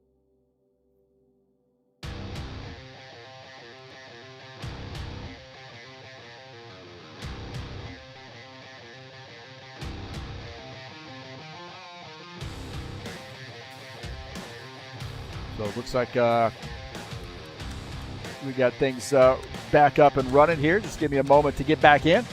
it looks like we got things back up and running here. Just give me a moment to get back in.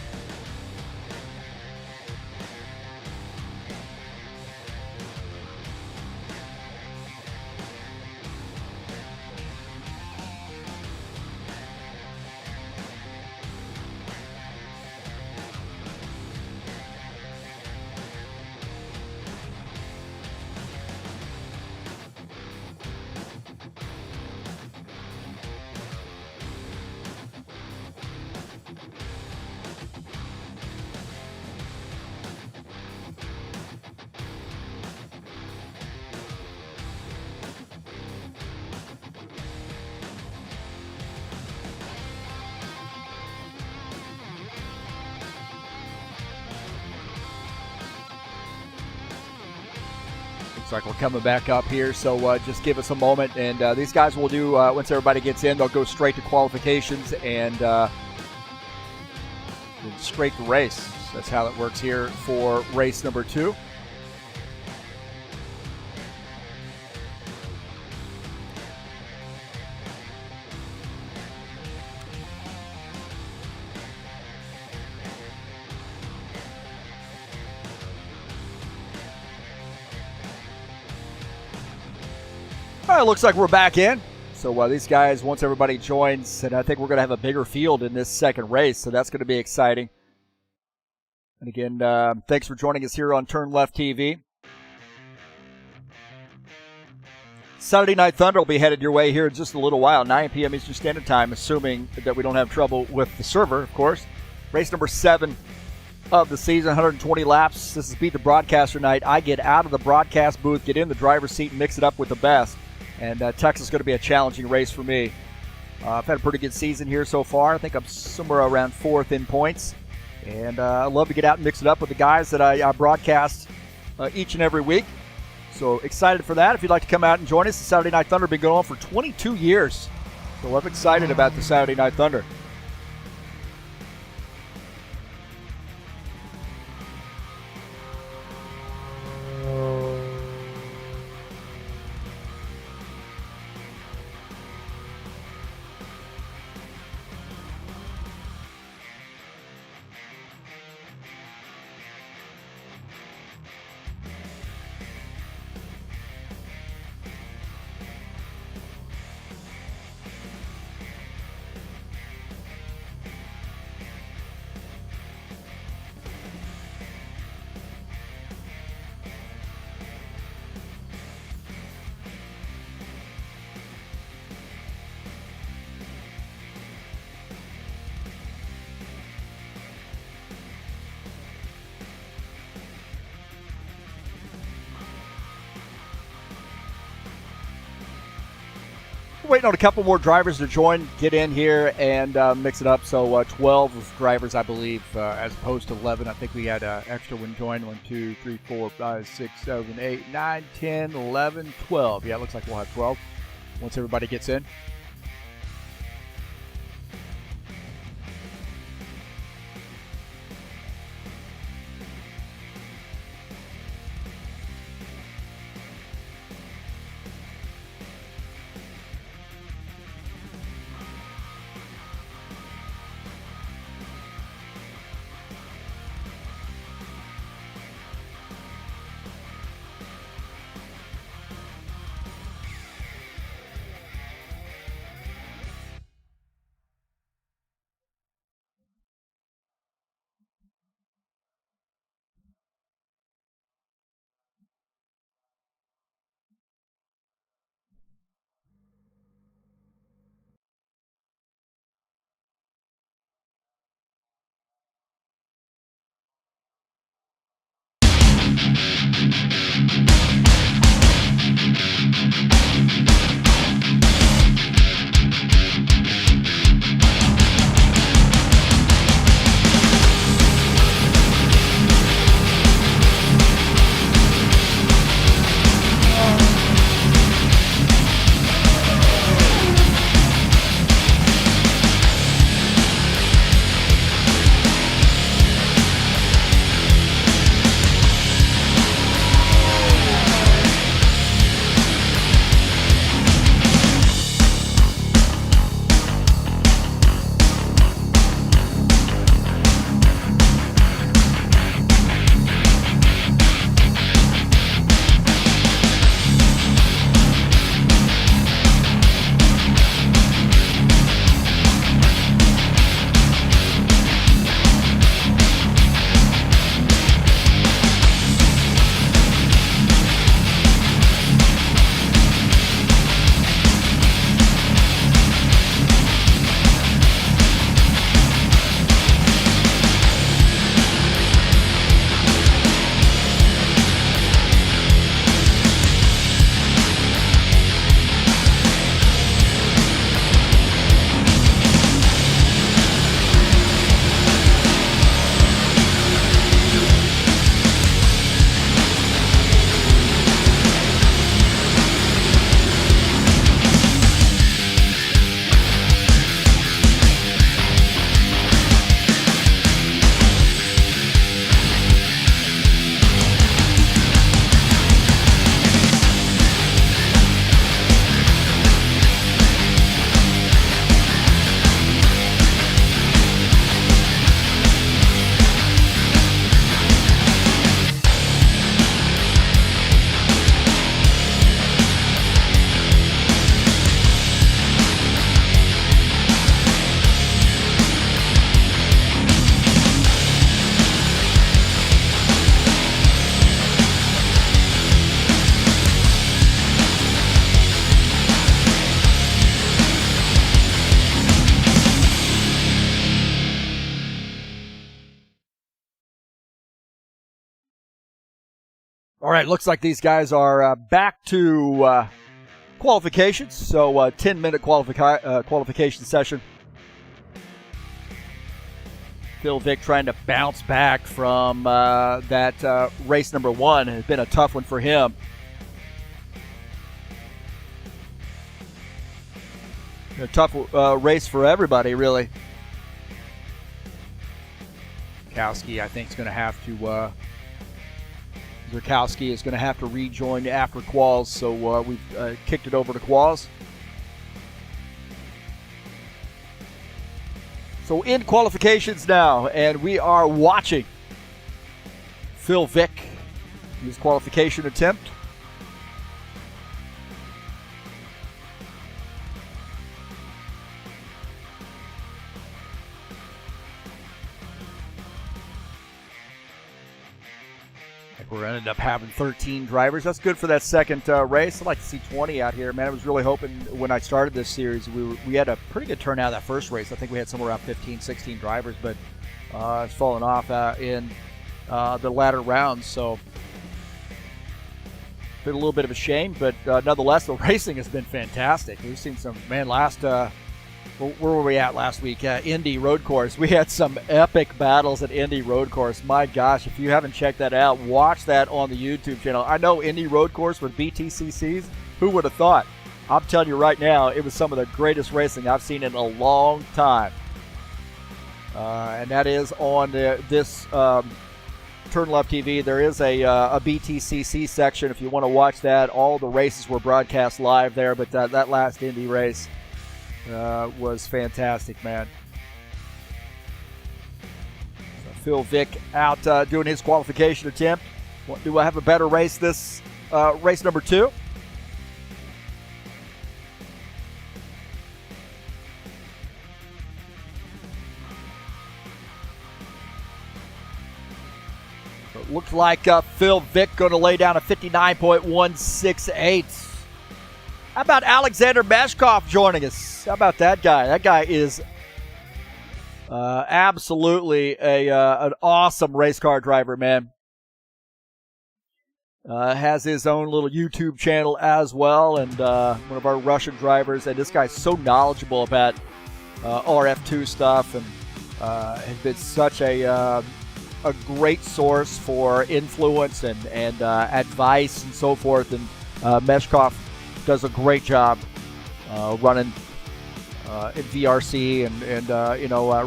Looks like we're coming back up here, so just give us a moment. And these guys will do, once everybody gets in, they'll go straight to qualifications and straight to race. That's how it works here for race number 2. It looks like we're back in. So these guys, once everybody joins, and I think we're going to have a bigger field in this second race, so that's going to be exciting. And again, thanks for joining us here on TurnLeftTV. Saturday Night Thunder will be headed your way here in just a little while, 9 p.m. Eastern Standard Time, assuming that we don't have trouble with the server, of course. Race number 7 of the season, 120 laps. This is Beat the Broadcaster night. I get out of the broadcast booth, get in the driver's seat, and mix it up with the best. And Texas is going to be a challenging race for me. I've had a pretty good season here so far. I think I'm somewhere around 4th in points. And I love to get out and mix it up with the guys that I broadcast each and every week. So excited for that. If you'd like to come out and join us, the Saturday Night Thunder has been going on for 22 years. So I'm excited about the Saturday Night Thunder. Waiting on a couple more drivers to join, get in here and mix it up. So 12 drivers, I believe, as opposed to 11. I think we had an extra one join. 1, 2, 3, 4, 5, 6, 7, 8, 9, 10, 11, 12. Yeah, it looks like we'll have 12 once everybody gets in. All right, looks like these guys are back to qualifications. So 10-minute qualification session. Phil Vick trying to bounce back from that race number 1. It has been a tough one for him. A tough race for everybody, really. Zurkowski, I think, is going to have to. Zurkowski is going to have to rejoin after quals, so we've kicked it over to quals. So in qualifications now, and we are watching Phil Vick, his qualification attempt. We're going to end up having 13 drivers. That's good for that second race. I'd like to see 20 out here. Man, I was really hoping when I started this series, we had a pretty good turnout that first race. I think we had somewhere around 15, 16 drivers, but it's fallen off in the latter rounds. So been a little bit of a shame, but nonetheless, the racing has been fantastic. We've seen some, man, where were we at last week? Indy Road Course. We had some epic battles at Indy Road Course. My gosh, if you haven't checked that out, watch that on the YouTube channel. I know Indy Road Course with BTCCs. Who would have thought? I'm telling you right now, it was some of the greatest racing I've seen in a long time. And that is on this TurnLeftTV. There is a BTCC section if you want to watch that. All the races were broadcast live there, but that last Indy race was fantastic, man. So Phil Vick out doing his qualification attempt. Do I have a better race this race number 2? So it looks like Phil Vick going to lay down a 59.168. How about Alexander Meshkov joining us? How about that guy? That guy is absolutely an awesome race car driver, man. Has his own little YouTube channel as well, and one of our Russian drivers. And this guy's so knowledgeable about RF2 stuff, and has been such a great source for influence and advice and so forth. And Meshkov does a great job running in VRC and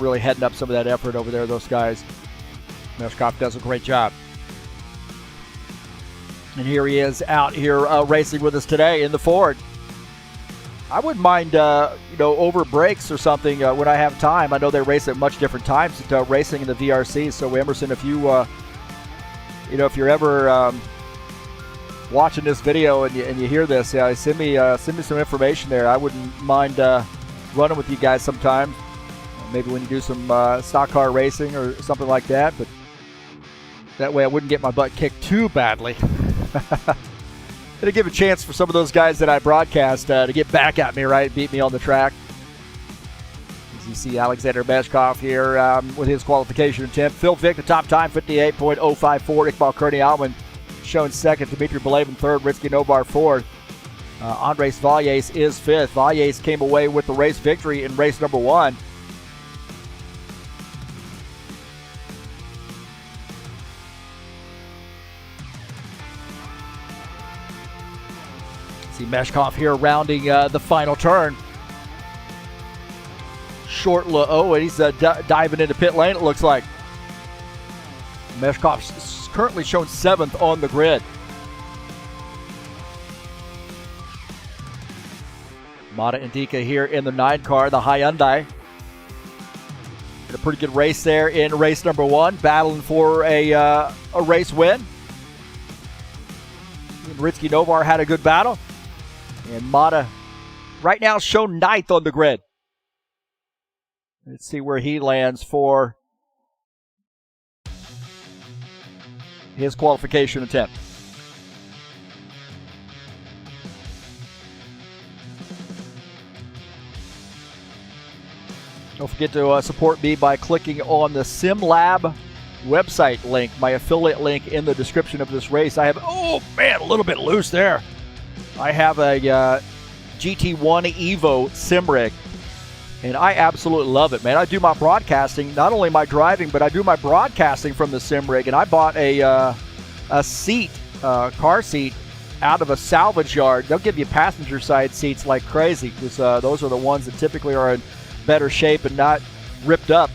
really heading up some of that effort over there. Those guys, Meshkov does a great job. And here he is out here racing with us today in the Ford. I wouldn't mind, over breaks or something when I have time. I know they race at much different times racing in the VRC. So Emerson, if you, if you're ever watching this video and you hear this, send me some information there. I wouldn't mind running with you guys sometime. Maybe when you do some stock car racing or something like that. But that way I wouldn't get my butt kicked too badly. It'll give a chance for some of those guys that I broadcast to get back at me, right? Beat me on the track. As you see Alexander Meshkov here with his qualification attempt. Phil Vick, the top time, 58.054. Iqbal Kearney-Alman showing second. Dmitry Belavin third. Ritsky Nobar fourth. Andres Valles is fifth. Valles came away with the race victory in race number 1. See Meshkov here rounding the final turn. Short low, and he's diving into pit lane, it looks like. Meshkov's currently shown 7th on the grid. Mata Indica here in the 9 car, the Hyundai. Had a pretty good race there in race number 1, battling for a race win. Ritsky Novar had a good battle. And Mata right now shown 9th on the grid. Let's see where he lands for his qualification attempt. Don't forget to support me by clicking on the SimLab website link, my affiliate link in the description of this race. I have, oh man, a little bit loose there. I have a GT1 Evo sim rig, and I absolutely love it, man. I do my broadcasting, not only my driving, but I do my broadcasting from the sim rig, and I bought a seat, car seat, out of a salvage yard. They'll give you passenger side seats like crazy, because those are the ones that typically are in better shape and not ripped up,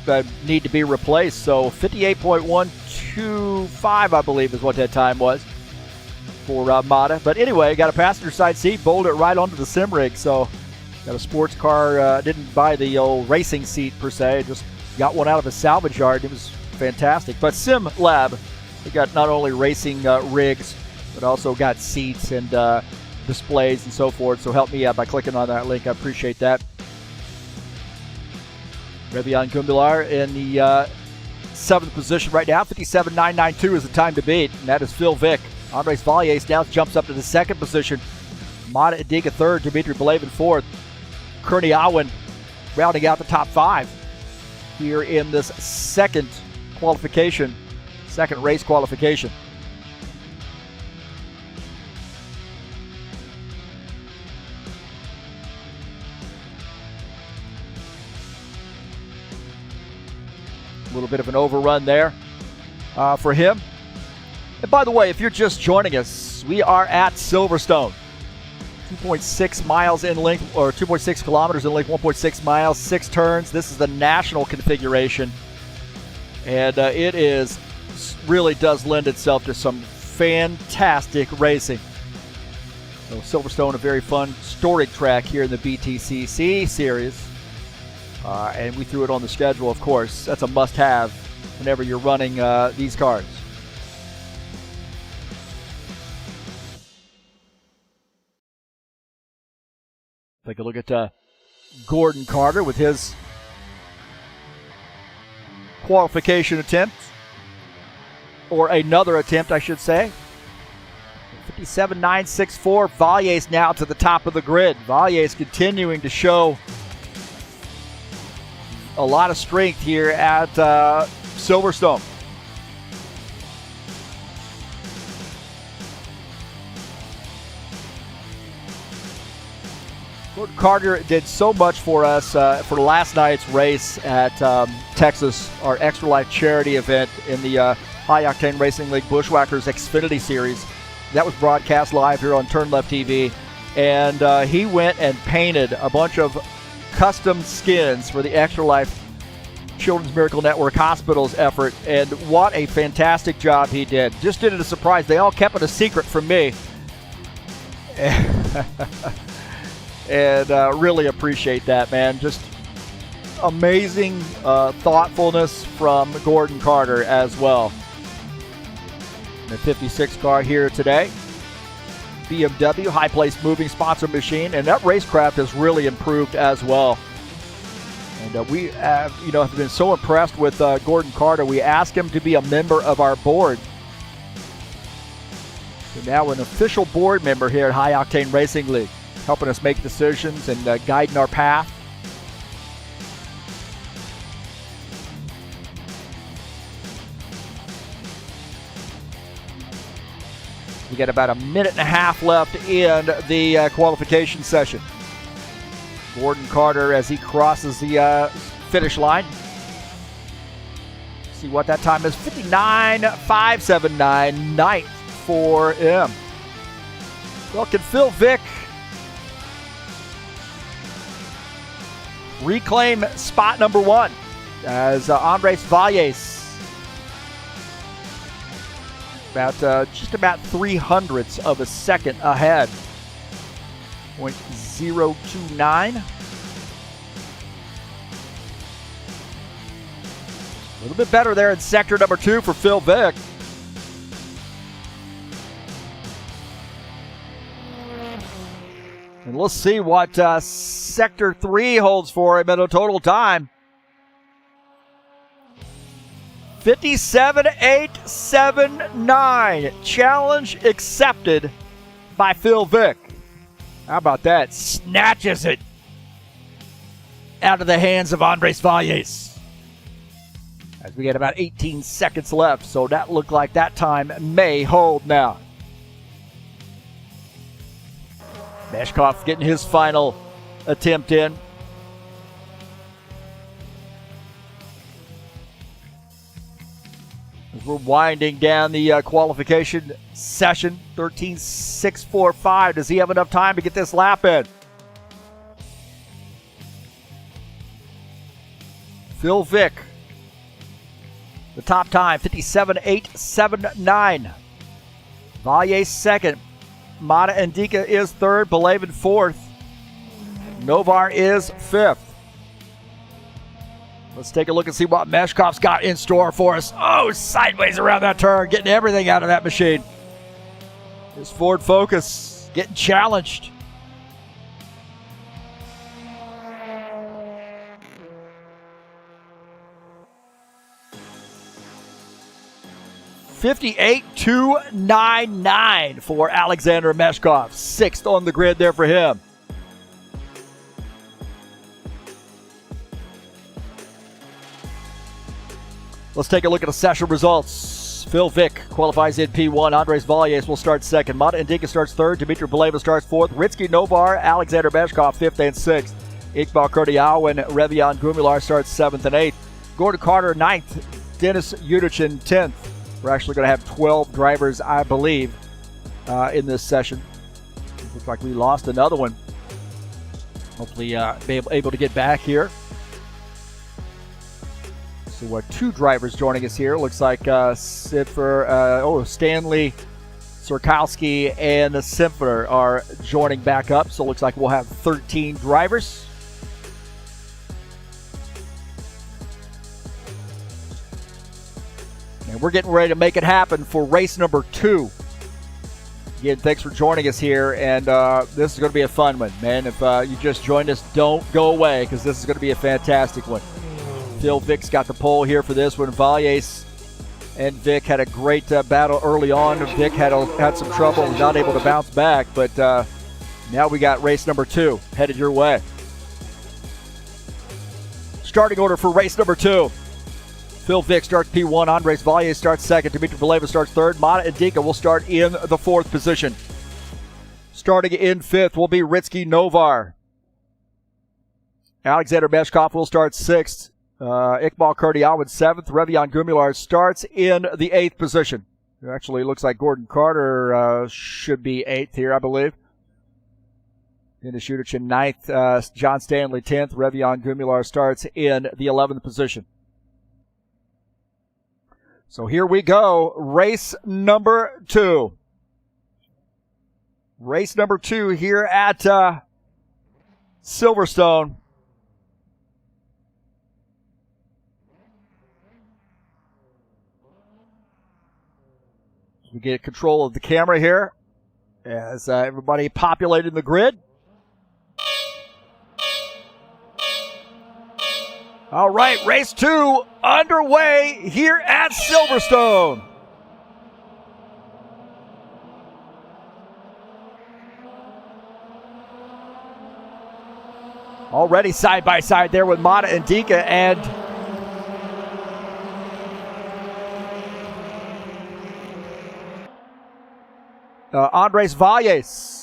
need to be replaced. So 58.125, I believe, is what that time was for Mata. But anyway, got a passenger side seat, bolted it right onto the sim rig. So got a sports car, didn't buy the old racing seat per se, just got one out of a salvage yard. It was fantastic. But Sim Lab, they got not only racing rigs, but also got seats and displays and so forth. So help me out by clicking on that link. I appreciate that. Revian Gumbilar in the 7th position right now. 57.992 is the time to beat, and that is Phil Vick. Andres Valles now jumps up to the 2nd position. Mata Adiga 3rd, Dimitri Belaven 4th. Kearney Awen rounding out the top 5 here in this second race qualification. A little bit of an overrun there for him. And by the way, if you're just joining us, we are at Silverstone. 2.6 miles in length, or 2.6 kilometers in length, 1.6 miles, 6 turns. This is the national configuration. And it really does lend itself to some fantastic racing. So Silverstone, a very fun, storied track here in the BTCC series. And we threw it on the schedule, of course. That's a must-have whenever you're running these cars. Take a look at Gordon Carter with his qualification attempt, or another attempt, I should say. 57.964. Valles now to the top of the grid. Valles continuing to show a lot of strength here at Silverstone. Gordon Carter did so much for us for last night's race at Texas, our Extra Life charity event in the High Octane Racing League Bushwhackers Xfinity Series. That was broadcast live here on TurnLeftTV. And he went and painted a bunch of custom skins for the Extra Life Children's Miracle Network Hospitals effort. And what a fantastic job he did. Just did it a surprise. They all kept it a secret from me. And really appreciate that, man. Just amazing thoughtfulness from Gordon Carter as well. The 56 car here today. BMW High Place Moving Sponsor Machine, and that racecraft has really improved as well. And we have been so impressed with Gordon Carter. We asked him to be a member of our board. So now an official board member here at High Octane Racing League, helping us make decisions and guiding our path. We got about a minute and a half left in the qualification session. Gordon Carter, as he crosses the finish line. See what that time is. 59.579, ninth for him. Well, can Phil Vick reclaim spot number 1 as Andres Valles just about 300ths of a second ahead. 0.029. A little bit better there in sector number 2 for Phil Vick. And let's see what sector 3 holds for him at a total time. 57.879. Challenge accepted by Phil Vick. How about that? Snatches it out of the hands of Andres Valles. as we get about 18 seconds left. So that looked like that time may hold now. Meshkov getting his final attempt in. As we're winding down the qualification session, 13.645. Does he have enough time to get this lap in? Phil Vick, the top time, 57.879. Vallier second. Mata Indica is third. Belevin fourth. Novar is fifth. Let's take a look and see what Meshkov's got in store for us. Oh, sideways around that turn, getting everything out of that machine. His Ford Focus getting challenged. $58.299 for Alexander Meshkov. Sixth on the grid there for him. Let's take a look at the session results. Phil Vick qualifies in P1. Andres Valles will start second. Mata Indica starts third. Dmitry Beleva starts fourth. Ritsky Novar, Alexander Meshkov, fifth and sixth. Iqbal Kurdial and Revian Gumilar starts seventh and eighth. Gordon Carter, ninth. Dennis Yudichin, 10th. We're actually going to have 12 drivers, I believe, in this session. Looks like we lost another one. Hopefully be able to get back here. So we're two drivers joining us here. Looks like Stanley Sirkowski and Simpler are joining back up. So it looks like we'll have 13 drivers. And we're getting ready to make it happen for race number 2. Again, thanks for joining us here. And this is going to be a fun one, man. If you just joined us, don't go away, because this is going to be a fantastic one. Phil Vick's got the pole here for this one. Valles and Vick had a great battle early on. Vick had some trouble, not able to bounce back, but now we got race number 2 headed your way. Starting order for race number 2. Phil Vick starts P1. Andres Valles starts second. Dmitry Beleva starts third. Mata Indica will start in the 4th position. Starting in 5th will be Ritsky Novar. Alexander Meshkov will start 6th. Iqbal Kurdial in 7th. Revian Gumilar starts in the 8th position. It actually looks like Gordon Carter should be 8th here, I believe. Dennis Yudichin 9th. John Stanley 10th. Revian Gumilar starts in the 11th position. So here we go. Race number 2. Race number 2 here at Silverstone. We get control of the camera here as everybody populating the grid. All right, race 2 underway here at Silverstone. Already side by side there with Mata Indica and Andres Valles.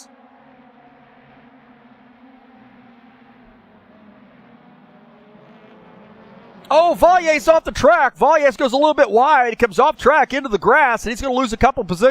Oh, Valles off the track. Valles goes a little bit wide. He comes off track into the grass, and he's going to lose a couple positions.